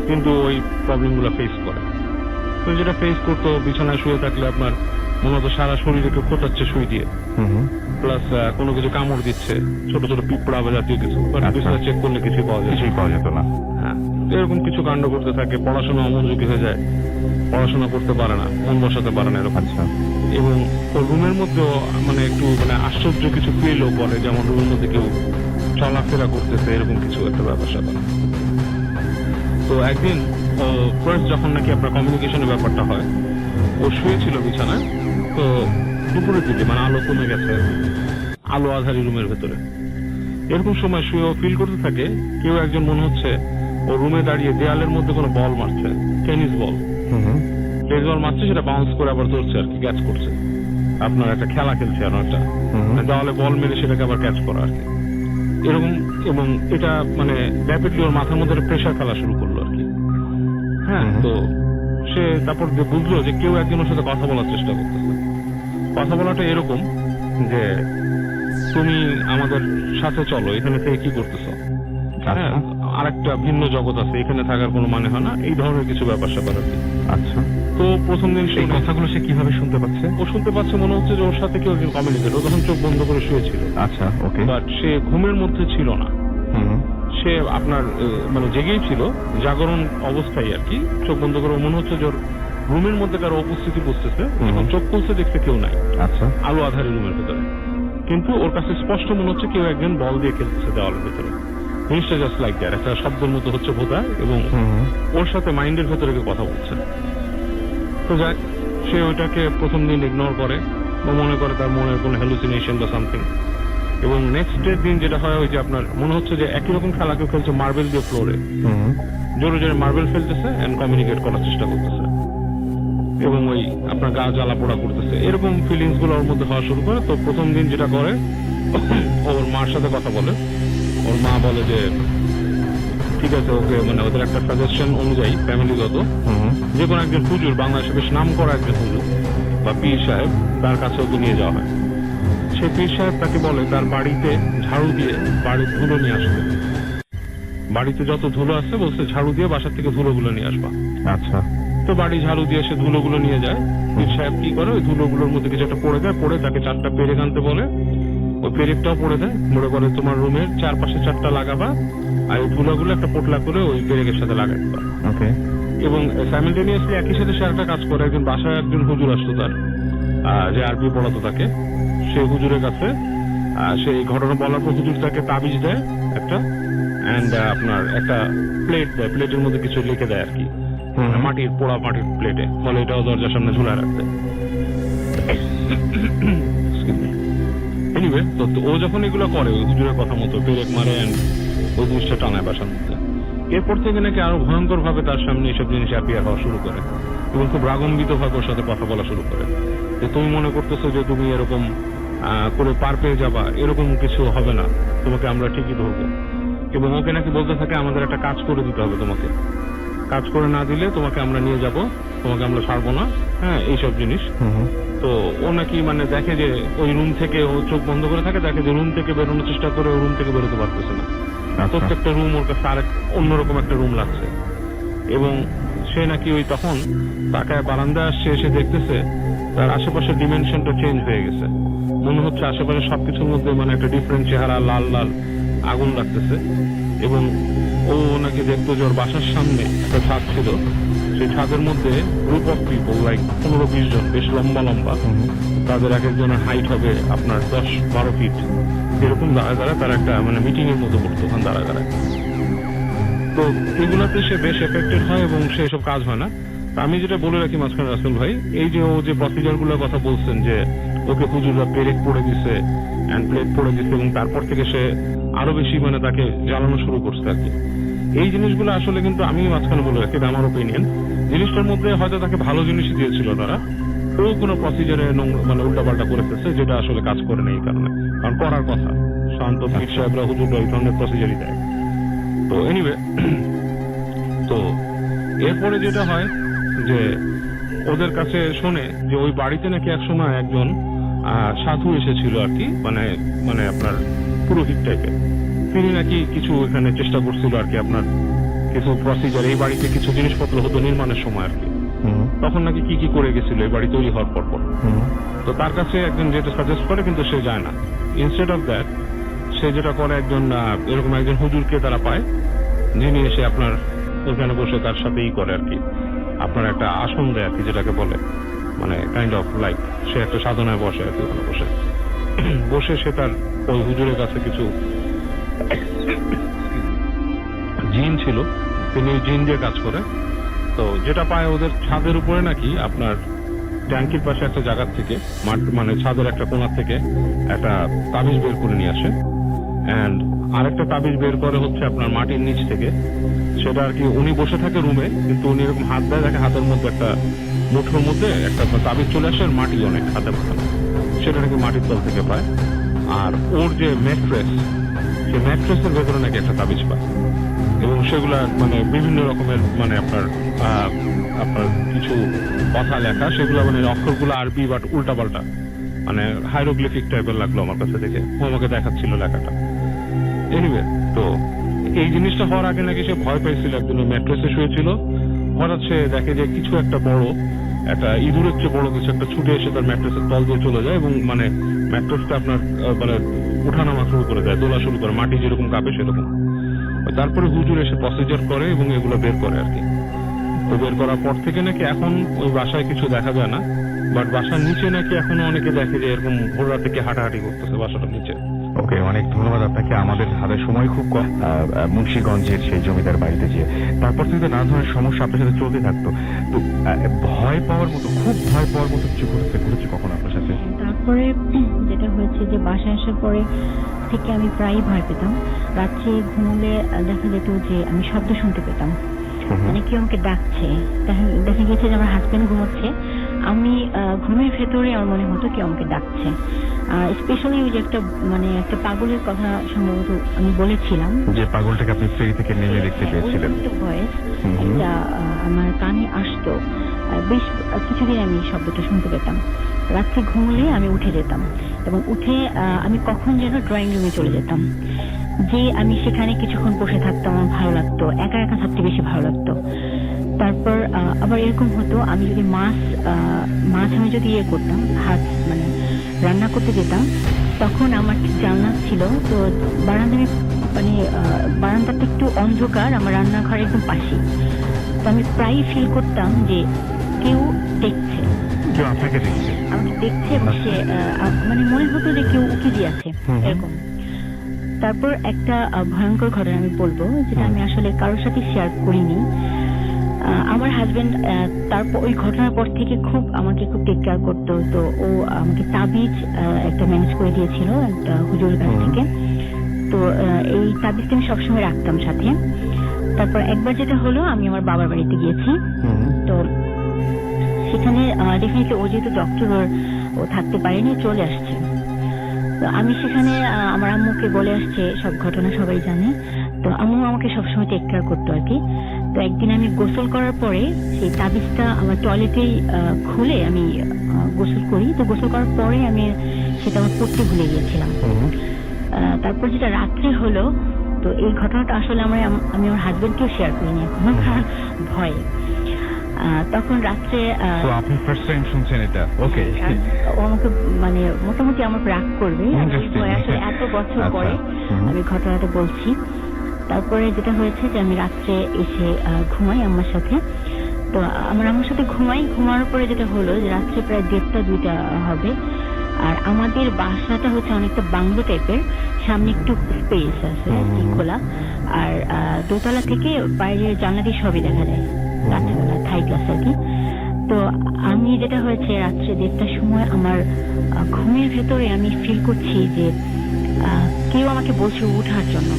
Speaker 4: কিন্তু ওই প্রবলেম গুলো ফেস করে। তো যেটা ফেস করতো, বিছানায় শুয়ে থাকলে আপনার মূলত সারা শরীরে কেউ খোঁচাচ্ছে সুই দিয়ে, প্লাস কোনো কিছু কামড় দিচ্ছে, ছোট ছোট পিঁপড়া বা জাতীয় কিছু, বিছানা চেক করলে কিছুই পাওয়া যেত না। হ্যাঁ, এরকম কিছু কাণ্ড করতে থাকে। পড়াশোনা অমনোযোগী হয়ে যায়, পড়াশোনা করতে পারে না, মন বসাতে পারে না এরকম।
Speaker 1: আচ্ছা।
Speaker 4: এবং ওর রুমের মধ্যে মানে একটু মানে আশ্চর্য কিছু ফিলও করে, যেমন রুমের মধ্যে কেউ চলাফেরা করতেছে, এরকম কিছু একটা ব্যাপার স্যাপার। তো একদিন ফার্স্ট যখন নাকি আপনার কমিউনিকেশনের ব্যাপারটা হয়, ও শুয়েছিল বিছানায়। তো দুপুরের দিকে মানে আলো কমে গেছে, আলো আধারি রুমের ভেতরে, এরকম সময় শুয়ে ও ফিল করতে থাকে কেউ একজন মনে হচ্ছে ও রুমে দাঁড়িয়ে দেয়ালের মধ্যে কোনো বল মারছে, টেনিস বল মারছে, সেটা বাউন্স করে আবার ধরছে আর কি, ক্যাচ করছে। আপনার একটা খেলা খেলছে আর একটা দেওয়ালে বল মেরে সেটাকে আবার ক্যাচ করা আর কি, এরকম। এবং এটা মানে র্যাপিডলি ওর মাথার মধ্যে প্রেশার ফেলা শুরু করলো আর কি। হ্যাঁ, তো সে তারপর বুঝলো যে কেউ একজনের সাথে কথা বলার চেষ্টা করতেছে। কথা বলাটা এরকম যে তুমি আমাদের সাথে চলো, এখানে থেকে কি করতেছো, হ্যাঁ, আরেকটা ভিন্ন জগৎ আছে, এখানে থাকার কোনো মানে হয় না, এই ধরনের কিছু ব্যাপার স্যাপার আর কি।
Speaker 1: আচ্ছা।
Speaker 4: তো প্রথম দিন সেই
Speaker 1: কথাগুলো সে কিভাবে শুনতে পাচ্ছে?
Speaker 4: ও শুনতে পাচ্ছে, মনে হচ্ছে যে ওর সাথে কেউ একজন কমিউনিকেট। ও তখন চোখ বন্ধ করে শুয়েছিল।
Speaker 1: আচ্ছা, ওকে।
Speaker 4: বাট সে ঘুমের মধ্যে ছিল না, সে আপনার মানে জেগেই ছিল, জাগরণ অবস্থায় আর কি। চোখ বন্ধ করে মনে হচ্ছে যে ওর রুমের মধ্যে কারো উপস্থিতি বুঝতেছে, যখন চোখ খুলছে দেখতে কেউ নাই।
Speaker 1: আচ্ছা।
Speaker 4: আলো আধারে রুমের ভেতরে, কিন্তু ওর কাছে স্পষ্ট মনে হচ্ছে কেউ একজন বল দিয়ে খেলতেছে দেওয়ালের ভেতরে। জিনিসটা জাস্ট লাইক দ্যাট, একটা শব্দের মতো হচ্ছে বোধ হয়, এবং ওর সাথে মাইন্ডের ভেতরে কেউ কথা বলছে। তো যাক, সে ওইটাকে প্রথম দিন ইগনোর করে বা মনে করে তার মনের কোনো হ্যালুসিনেশন বা সামথিং। এবং নেক্সট ডে দিন যেটা হয়, ওই যে আপনার মনে হচ্ছে যে একই রকম খেলা কেউ খেলছে মার্বেল দিয়ে ফ্লোরে, জোরে জোরে মার্বেল ফেলতেছে এন্ড কমিউনিকেট করার চেষ্টা করতেছে। এবং ওই আপনার গা জ্বালা পোড়া করতেছে, এরকম ফিলিংস গুলো ওর মধ্যে হওয়া শুরু করে। তো প্রথম দিন যেটা করে, ওর মার সাথে কথা বলে। ওর মা বলে যে ঠিক আছে, ওকে মানে ওদের একটা সাজেশন অনুযায়ী ফ্যামিলিগত যে কোনো একজন হুজুর, বাংলাদেশে বেশ নাম করা একজন হুজুর বা পীর সাহেব, তার কাছে ওকে নিয়ে যাওয়া হয়। সেই পীর সাহেব তাকে বলে তার বাড়িতে ঝাড়ু দিয়ে বাড়ির ধুলো নিয়ে আসবে। বাড়িতে যত ধুলো আছে বলছে ঝাড়ু দিয়ে বাসার থেকে ধুলোগুলো নিয়ে আসবা।
Speaker 1: আচ্ছা।
Speaker 4: তো বাড়ি ঝাড়ু দিয়ে সে ধুলোগুলো নিয়ে যায়। পীর সাহেব কি করে, ওই ধুলোগুলোর মধ্যে কিছু একটা পড়ে দেয়, পড়ে তাকে 4টা পেরেক আনতে বলে। ওই পেরেকটাও পড়ে দেয়, মনে করে তোমার রুমের চারপাশে 4টা লাগাবা, আর এই ধুলোগুলো একটা পোটলা করে ওই পেরেকের সাথে লাগাই দিবা।
Speaker 1: ওকে।
Speaker 4: এবং সাইমেলটেনিয়াসলি একই সাথে সে একটা কাজ করে। একজন বাসায় একজন হুজুর আসতো তার, যে আরবি পড়াতো তাকে, সেই হুজুরের কাছে সেই ঘটনা বলার পর হুজুর তাকে তাবিজ দেয় একটা, এন্ড আপনার একটা প্লেট দেয়, প্লেটের মধ্যে কিছু লিখে দেয় আর কি, মাটির পোড়া মাটির প্লেটে, বলে এটাও দরজার সামনে ঝুলা রাখতে। এনিওয়ে, তো ও যখন এগুলো করে ওই হুজুরের কথা মতো পেরেক মারে এন্ড ওই জিনিসটা টানায় বাসার মধ্যে, এরপর থেকে নাকি আরো ভয়ঙ্কর ভাবে তার সামনে এইসব জিনিস অ্যাপিয়ার হওয়া শুরু করে এবং খুব রাগান্বিত ভাবে ওর সাথে কথা বলা শুরু করে যে তুমি মনে করতেছো যে তুমি এরকম করে পার পেয়ে যাবা, এরকম কিছু হবে না, তোমাকে আমরা ঠিকই ধরবো। এবং ওকে নাকি বলতে থাকে আমাদের একটা কাজ করে দিতে হবে, তোমাকে কাজ করে না দিলে তোমাকে আমরা নিয়ে যাব, তোমাকে আমরা ছাড়বো না, হ্যাঁ, এইসব জিনিস। তো ও নাকি মানে দেখে যে ওই রুম থেকে, ও চোখ বন্ধ করে থাকে, দেখে যে রুম থেকে বেরোনোর চেষ্টা করে, ও রুম থেকে বেরোতে পারতেছে না। প্রত্যেকটা রুম ওর কাছে আরেক অন্যরকম একটা রুম লাগছে। এবং সে নাকি ওই তখন তাকায় বারান্দা আসছে, এসে দেখতেছে তার আশেপাশের ডিমেনশনটা চেঞ্জ হয়ে গেছে। মনে হচ্ছে আশেপাশে সবকিছুর মধ্যে মানে একটা ডিফারেন্ট চেহারা, লাল লাল আগুন লাগতেছে। এবং ও নাকি দেখতো যে ওর বাসার সামনে একটা ছাদ ছিল, সেই ছাদের মধ্যে গ্রুপ অফ পিপল লাইক 15-20 জন, বেশ লম্বা লম্বা, তাদের এক একজনের হাইট হবে আপনার 10-12 ফিট, এরকম দাঁড়ায় দাঁড়ায় তারা একটা মানে মিটিং এর মতো করতো ওখানে দাঁড়ায় দাঁড়ায়। তো এগুলাতে সে বেশ এফেক্টেড হয় এবং সে সব কাজ হয় না। আমি যেটা বলে রাখি মাঝখানে রাসেল ভাই, এই যে ও যে প্রসিজার গুলোর কথা বলছেন যে ওকে হুজুররা পেরেক পড়ে দিছে, হ্যান্ড প্লেট পড়ে দিছে, এবং তারপর থেকে সে আরো বেশি মানে তাকে জ্বালানো শুরু করছে আর কি। এই জিনিসগুলো আসলে কিন্তু আমি মাঝখানে বলে রাখি, আমার ওপিনিয়ন, জিনিসটার মধ্যে হয়তো তাকে ভালো জিনিসই দিয়েছিল তারা, ও কোনো প্রসিজারে মানে উল্টাপাল্টা করে ফেলছে যেটা আসলে কাজ করে না এই কারণে, কারণ করার কথা শান্ত পীর সাহেবরা হুজুররা এই ধরনের প্রসিজারই দেয়। তো এনিওয়ে, তো এরপরে যেটা হয় যে ওদের কাছে শোনে যে ওই বাড়িতে নাকি একসময় একজন সাধু এসেছিল আর কি, মানে মানে আপনার পুরোহিত টাইপের, তিনি নাকি কিছু এখানে চেষ্টা করছিল আর কি, আপনার কিছু প্রসিজার, এই বাড়িতে কিছু জিনিসপত্র হতো নির্মাণের সময় আর কি, তখন নাকি কি কি করে গেছিল এই বাড়ি তৈরি হওয়ার পর। তো তার কাছে একজন যেটা সাজেস্ট করে, কিন্তু সে যায় না। ইনস্টেড অফ দ্যাট সে যেটা করে, একজন এরকম একজন হুজুরকে তারা পায়, যিনি এসে আপনার ওখানে বসে তার সাথে ই করে আর কি, আপনার একটা আসন দেয় আর কি, যেটাকে বলে মানে কাইন্ড অফ লাইক সে একটা সাধনায় বসে আর কি, ওখানে বসে বসে সে তার ওই হুজুরের কাছে কিছু জিন ছিল, তিনি জিন দিয়ে কাজ করে। তো যেটা পায় ওদের ছাদের উপরে নাকি আপনার ট্যাঙ্কির পাশে একটা জায়গা থেকে, মানে ছাদের একটা কোণা থেকে একটা তাবিজ বের করে নিয়ে আসে, এন্ড আরেকটা তাবিজ বের করে হচ্ছে আপনার মাটির নিচ থেকে। সেটা আর কি উনি বসে থাকে রুমে, কিন্তু উনি এরকম হাত দেয়, দেখে হাতের মধ্যে একটা মুঠোর মধ্যে একটা তাবিজ চলে আসে, আর মাটি অনেক হাতের মাথায়, সেটা নাকি মাটির তল থেকে পায়। আর ওর যে ম্যাট্রেস, সে ম্যাট্রেসের ভেতরে নাকি একটা তাবিজ পায়, এবং সেগুলা মানে বিভিন্ন রকমের মানে আপনার আপনার কিছু কথা লেখা, সেগুলো মানে অক্ষরগুলো আরবি বাট উল্টা পাল্টা, মানে হাইরোগ্লিফিক টাইপের লাগলো আমার কাছে দেখে, ও আমাকে দেখাচ্ছিল লেখাটা। এনিওয়ে, তো এই জিনিসটা হওয়ার আগে নাকি সে ভয় পেয়েছিল, একদিন ম্যাট্রেসে শুয়েছিল, হঠাৎ সে দেখে যে কিছু একটা বড়, একটা ইঁদুরের চেয়ে বড় কিছু একটা ছুটে এসে তার ম্যাট্রেসের তল দিয়ে চলে যায়, এবং মানে ম্যাট্রেসটা আপনার মানে উঠানামা শুরু করে দেয়, দোলা শুরু করে, মাটি যেরকম কাঁপে সেরকম। তারপরে হুজুর এসে প্রসিজার করে এবং এগুলো বের করে আর কি। তো বের করার পর থেকে নাকি এখন ওই বাসায় কিছু দেখা যায় না, বাট বাসার নিচে নাকি এখনো অনেকে দেখে যে এরকম ভোর রাত থেকে হাঁটাহাঁটি করতেছে বাসাটার নিচে।
Speaker 1: ওকে, অনেক ধন্যবাদ আপনাকে। আমাদের হাতে সময় খুব কম, মুন্সিগঞ্জের সেই জমিদার বাড়িতে গিয়ে তারপর থেকে নানা ধরনের সমস্যা আপনার সাথে চলতে থাকতো। তো ভয় পাওয়ার মতো, খুব ভয় পাওয়ার মতো কিছু ঘটেছে কখন আপনার সাথে?
Speaker 3: তারপরে যেটা হয়েছে যে বাসায় আসার পরে থেকে আমি প্রায়ই ভয় পেতাম। রাত্রে ঘুমলে দেখা যেত যে আমি শব্দ শুনতে পেতাম, মানে কেউ আমাকে ডাকছে। দেখা গেছে যে আমার হাজবেন্ড ঘুমোচ্ছে, আমি ঘুমের ভেতরে আমার মনে হতো কেউ আমাকে ডাকছে, স্পেশালি ওই যে একটা পাগলের কথা সম্ভবত আমি বলেছিলাম,
Speaker 1: যে পাগলটাকে আপনি ফেরি থেকে নেমে দেখতে পেয়েছিলেন।
Speaker 3: ভয়েস একটা আমার কানে আসতো, বেশ কিছুদিন আমি শব্দটা শুনতে পেতাম। রাত্রে ঘুমলে আমি উঠে যেতাম এবং উঠে আমি কখন যেন ড্রয়িং রুমে চলে যেতাম, যে আমি সেখানে কিছুক্ষণ বসে থাকতাম, আমার ভালো লাগতো, একা একা থাকতে বেশি ভালো লাগতো। তারপর আবার এরকম হতো, আমি যদি মাছ আমি যদি ইয়ে করতাম, ভাত মানে রান্না করতে যেতাম, তখন আমার জানলা ছিল তো বারান্দাটা একটু অন্ধকার, আমার রান্নাঘর একদম পাশে, তো আমি প্রায়ই ফিল করতাম যে কেউ দেখছে,
Speaker 1: কেউ আপনাকে দেখছে,
Speaker 3: আমাকে দেখছে এবং সে মানে মনে হতো যে কেউ উকি দিয়ে আছে এরকম। তারপর একটা ভয়ঙ্কর ঘটনা আমি বলবো, যেটা আমি আসলে কারোর সাথে শেয়ার করিনি। আমার হাজবেন্ড তারপর ওই ঘটনার পর থেকে আমাকে খুব টেক কেয়ার করতো, তো ও আমাকে তাবিজ একটা ম্যানেজ করে দিয়েছিল একটা হুজুরের কাছ থেকে। তো এই তাবিজটা আমি সবসময় রাখতাম সাথে। তারপর একবার যেটা হলো, আমি আমার বাবার বাড়িতে গিয়েছি, তো সেখানে ডেফিনেটলি ও যেহেতু ডক্টর, ও থাকতে পারেনি, চলে আসছে। তো আমি সেখানে আমার আম্মুকে বলে আসছে, সব ঘটনা সবাই জানে, তো আম্মু আমাকে সবসময় টেক কেয়ার করতো আর কি। তো একদিন আমি গোসল করার পরে সেই তাবিজটা আমার টয়লেটেই খুলে আমি গোসল করি, তো গোসল করার পরে আমি সেটা আমার পড়তে ভুলে গিয়েছিলাম। তারপর যেটা রাত্রে হলো, তো এই ঘটনাটা আসলে আমি আমার হাজবেন্ডকেও শেয়ার করিনি এখন, কারণ ভয়। তখন রাত্রে
Speaker 1: আপনি ফার্স্ট টাইম শুনছেন এটা? ওকে,
Speaker 3: ও আমাকে মানে মোটামুটি আমার রাগ করবে, আসলে এত বছর পরে আমি ঘটনাটা বলছি। তারপরে যেটা হয়েছে যে আমি রাত্রে এসে ঘুমাই আম্মার সাথে, তো আমার আম্মার সাথে ঘুমানোর পরে যেটা হলো যে রাত্রে প্রায় 1:30-2টা হবে, আর আমাদের বাসাটা হচ্ছে অনেকটা বাংলো টাইপের, সামনে একটু স্পেস আছে খোলা, আর দোতলা থেকে বাইরের জানলা দিয়ে সবই দেখা যায় রাত্রেবেলা, থাই ক্লাস আর কি। তো আমি যেটা হয়েছে রাত্রে 1:30টার সময় আমার ঘুমের ভেতরে আমি ফিল করছি যে কেউ আমাকে বলছে উঠার জন্য,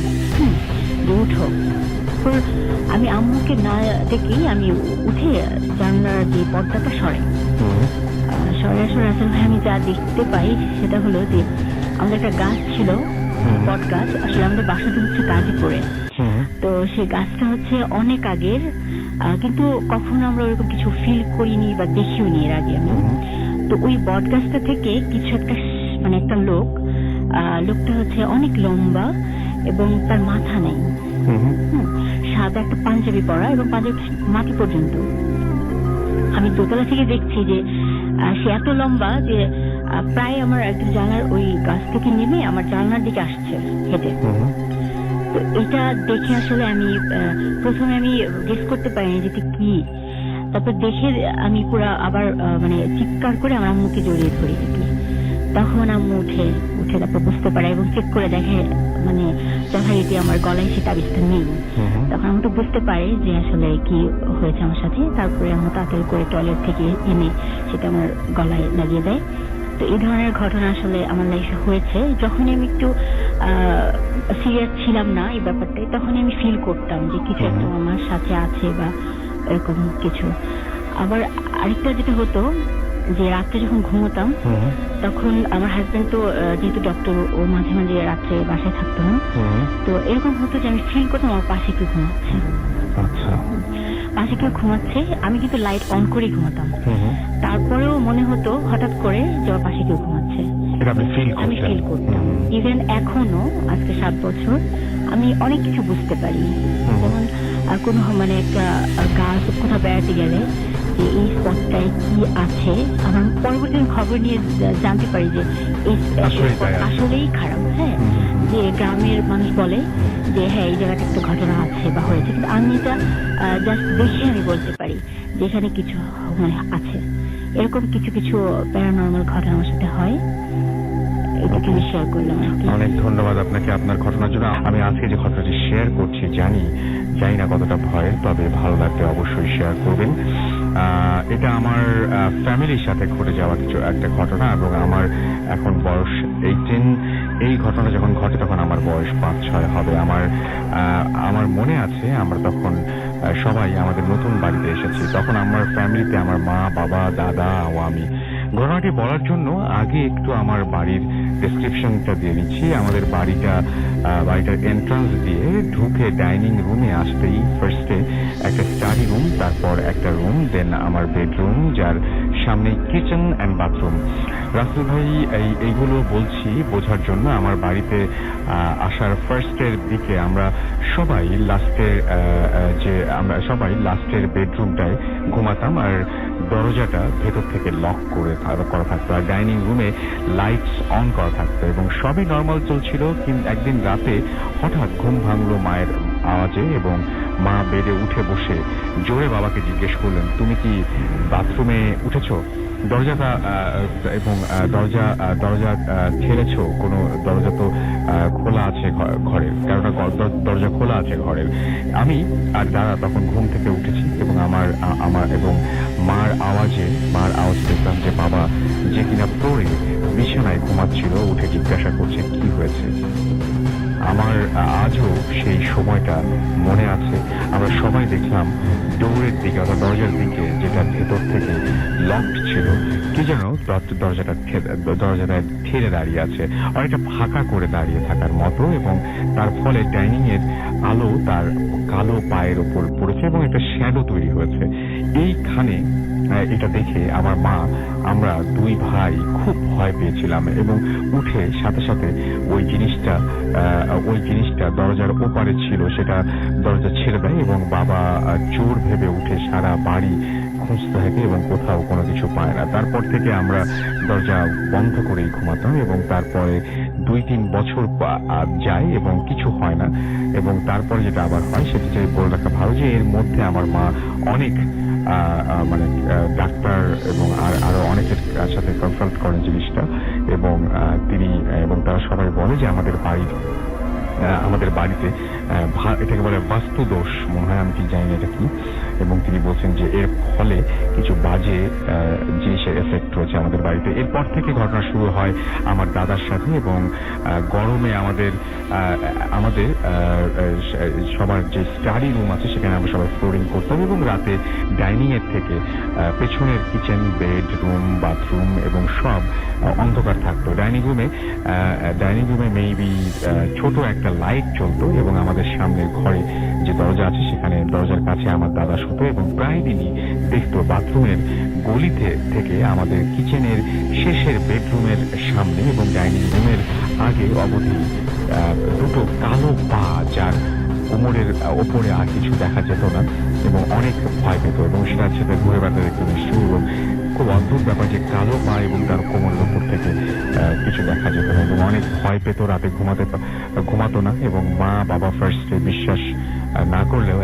Speaker 3: যে উঠো। আমি আম্মুকে না দেখেই আমি উঠে জানলার যে পর্দাটা সরে আসলে আমি যা দেখতে পাই সেটা হলো যে আমাদের একটা গাছ ছিল, বট গাছ, আসলে আমাদের বাসাটা হচ্ছে গাজীপুরে। তো সেই গাছটা হচ্ছে অনেক আগের, কিন্তু কখনো আমরা ওরকম কিছু ফিল করিনি বা দেখিও নি এর আগে আমি। তো ওই বট গাছটা থেকে কিছু একটা মানে একটা লোকটা হচ্ছে অনেক লম্বা এবং তার মাথা নেই, সাদা একটা পাঞ্জাবি পরা এবং পাঞ্জাবি মাটি পর্যন্ত। আমি দোতলা থেকে দেখছি যে সে এত লম্বা যে প্রায় আমার একটা জানলার ওই গাছ থেকে নেমে আমার জানলার দিকে আসছে হেঁটে। তো এটা দেখে আসলে আমি প্রথমে আমি গেস করতে পারিনি যে কি, তারপর দেখে আমি পুরো আবার মানে চিৎকার করে আমার আম্মুকে জড়িয়ে ধরি। তখন আম্মু উঠে তারপর বুঝতে পারে এবং চেক করে দেখে মানে যথারীতি আমার গলায় সে তাবিজটা নেই। তখন আমি তো বুঝতে পারি যে আসলে কি হয়েছে আমার সাথে। তারপরে আমি তাড়াতাড়ি করে টয়লেট থেকে এনে সেটা আমার গলায় লাগিয়ে দেয়। তো এই ধরনের ঘটনা আসলে আমার লাইফে হয়েছে। যখন আমি একটু সিরিয়াস ছিলাম না এই ব্যাপারটাই, তখন আমি ফিল করতাম যে কিছু একটা আমার সাথে আছে বা এরকম কিছু। আবার আরেকটা যেটা হতো যে রাত্রে যখন ঘুমোতাম তখন আমার হাজবেন্ড তো যেহেতু ডক্টর, ও মাঝে মাঝে রাত্রে বাসায় থাকতো না, তো এরকম হতো যে আমি ফিল করতাম আমার পাশে কেউ ঘুমাচ্ছে। পাশে কেউ ঘুমাচ্ছে, আমি কিন্তু লাইট অন করে ঘুমাতাম, তারপরেও মনে হতো হঠাৎ করে যে আমার পাশে কেউ ঘুমাচ্ছে, আমি ফিল করতাম। ইভেন এখনো আজকে 7 বছর আমি অনেক কিছু বুঝতে পারি। যেমন কোনো মানে একটা গাছ কোথাও বেড়াতে গেলে যে এই স্পটটায় কি আছে, আমার পরবর্তী খবর নিয়ে জানতে পারি যে এই আসলেই খারাপ। হ্যাঁ, যে গ্রামের মানুষ বলে যে হ্যাঁ এই জায়গাটা একটা ঘটনা আছে বা হয়েছে, কিন্তু আমি এটা জাস্ট দেখে আমি বলতে পারি যে এখানে কিছু মানে আছে। এরকম কিছু কিছু প্যারানর্মাল ঘটনা আমার সাথে হয়, এটাকে আমি শেয়ার করলাম।
Speaker 1: অনেক ধন্যবাদ আপনাকে আপনার ঘটনার জন্য। আমি আজকে যে ঘটনাটি শেয়ার করছি জানি না কতটা ভয়ের, তবে ভালো লাগলে অবশ্যই শেয়ার করবেন। এটা আমার ফ্যামিলির সাথে ঘটে যাওয়া কিছু একটা ঘটনা, এবং আমার এখন বয়স 18। এই ঘটনা যখন ঘটে তখন আমার বয়স 5-6 হবে। আমার মনে আছে আমরা তখন সবাই আমাদের নতুন বাড়িতে এসেছি। তখন আমার ফ্যামিলিতে আমার মা, বাবা, দাদা ও আমি। ঘটনাটি বলার জন্য আগে একটু আমার বাড়ির ডেসক্রিপশনটা দিয়ে দিচ্ছি। আমাদের বাড়িটার এন্ট্রান্স দিয়ে ঢুকে ডাইনিং রুমে আসতেই ফার্স্টে একটা স্টাডি রুম, তারপর একটা রুম, দেন আমার বেডরুম, যার সামনে কিচেন অ্যান্ড বাথরুম। রাসেল ভাই এইগুলো বলছি বোঝার জন্য আমার বাড়িতে আসার ফার্স্টের দিকে আমরা সবাই লাস্টের বেডরুমটায় ঘুমাতাম, আর দরজাটা ভেতর থেকে লক করা থাকতো, আর ডাইনিং রুমে লাইটস অন করা থাকতো এবং সবই নর্মাল চলছিল। কিন্তু একদিন রাতে হঠাৎ ঘুম ভাঙলো মায়ের আওয়াজে এবং মা বেডে উঠে বসে জোরে বাবাকে জিজ্ঞেস করলেন, তুমি কি বাথরুমে উঠেছো? দরজাটা এবং দরজা ছেড়েছো? কোনো দরজা তো খোলা আছে ঘরের, কারণ দরজা খোলা আছে ঘরের। আমি আর দাদা তখন ঘুম থেকে উঠেছি এবং আমার এবং মার আওয়াজ দেখলাম যে বাবা, যে কিনা পড়ে বিছানায় ঘুমাচ্ছিল, উঠে জিজ্ঞাসা করছে কি হয়েছে। আমার আজও সেই সময়টা মনে আছে। আমরা সবাই দেখলাম ডোরের দিকে, অর্থাৎ দরজার দিকে, যেটা ভেতর থেকে লকড ছিল, কি যেন দরজাটা ঠেলে দাঁড়িয়ে আছে, অনেকটা ফাঁকা করে দাঁড়িয়ে থাকার মতো, এবং তার ফলে ডাইনিং এর আলো তার কালো পায়ের উপর পড়েছে এবং একটা শ্যাডো তৈরি হয়েছে। এইখানে এটা দেখে আমার মা, আমরা দুই ভাই খুব ভয় পেয়েছিলাম এবং উঠে সাথে সাথে ওই জিনিসটা দরজার ওপারে ছিল, সেটা দরজা ছেড়ে দেয় এবং বাবা চোর ভেবে উঠে সারা বাড়ি খুঁজতে থাকে এবং কোথাও কোনো কিছু পায় না। তারপর থেকে আমরা দরজা বন্ধ করেই ঘুমাতাম এবং তারপরে 2-3 বছর যায় এবং কিছু হয় না, এবং তারপরে যেটা আবার হয় সেটা বলে রাখা ভালো যে এর মধ্যে আমার মা অনেক ডাক্তার এবং আরো অনেকের সাথে কনসাল্ট করেন জিনিসটা, এবং তারা সবাই বলে যে আমাদের বাড়িতে এটাকে বলে বাস্তু দোষ, মনে হয়, আমি কি জানি না এটা কি। এবং তিনি বলছেন যে এর ফলে কিছু বাজে জিনিসের এফেক্ট রয়েছে আমাদের বাড়িতে। এরপর থেকে ঘটনা শুরু হয় আমার দাদার সাথে, এবং গরমে আমাদের সবার যে স্টাডি রুম আছে সেখানে আমরা সবাই ফ্লোরিং করতাম, এবং রাতে ডাইনিং এর থেকে পেছনের কিচেন, বেডরুম, বাথরুম এবং সব অন্ধকার থাকতো। ডাইনিং রুমে মেবি ছোট একটা লাইট চলতো, এবং আমাদের সামনের ঘরে যে দরজা আছে সেখানে দরজার কাছে আমার দাদা শুতো, এবং প্রায় দিনই দেখতো বাথরুমের গলিতে থেকে আমাদের কিচেনের শেষের বেডরুমের সামনে এবং ডাইনিং রুমের আগে অবধি দুটো কালো পা, যার কোমরের ওপরে আর কিছু দেখা যেত না, এবং অনেক ভয় পেত, এবং সেটার সাথে ঘুরে বেড়াতে দেখতো নিশ্চয়ই। এবং খুব অদ্ভুত ব্যাপার যে কালো পা এবং তার কোমরের ওপর থেকে কিছু দেখা যেত না, এবং অনেক ভয় পেত, রাতে ঘুমাতো না। এবং মা বাবা ফার্স্টে বিশ্বাস না করলেও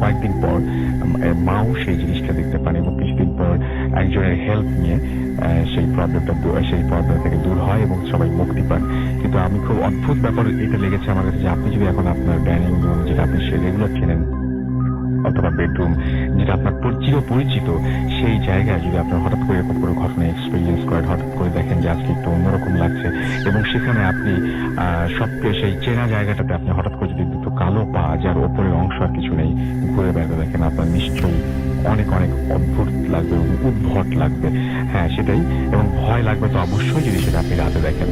Speaker 1: কয়েকদিন পর মাও সেই জিনিসটা দেখতে পান, এবং কিছুদিন পর একজনের হেল্প নিয়ে সেই প্রবলেম থেকে দূর হয় এবং সবাই মুক্তি পান। কিন্তু আমি খুব অদ্ভুত ব্যাপার এটা লেগেছে আমার কাছে যে আপনি যদি এখন আপনার ডাইনিং রুম, যেটা আপনি সে রেগুলার ছিলেন, অথবা বেডরুম, যেটা আপনার চিরপরিচিত, সেই জায়গায় যদি আপনার হঠাৎ করে এরকম কোনো ঘটনা এক্সপিরিয়েন্স করেন, হঠাৎ করে দেখেন যে আজকে একটু অন্যরকম লাগছে, এবং সেখানে আপনি সেই চেনা জায়গাটাতে আপনি হঠাৎ করে যদি দুটো কালো পা, যার ওপরের অংশ আর কিছু নেই, ঘুরে বেড়াতে দেখেন, আপনার নিশ্চয়ই অনেক অনেক অদ্ভুত লাগবে এবং উদ্ভট লাগবে। হ্যাঁ, সেটাই, এবং ভয় লাগবে তো অবশ্যই যদি সেটা আপনি রাতে দেখেন।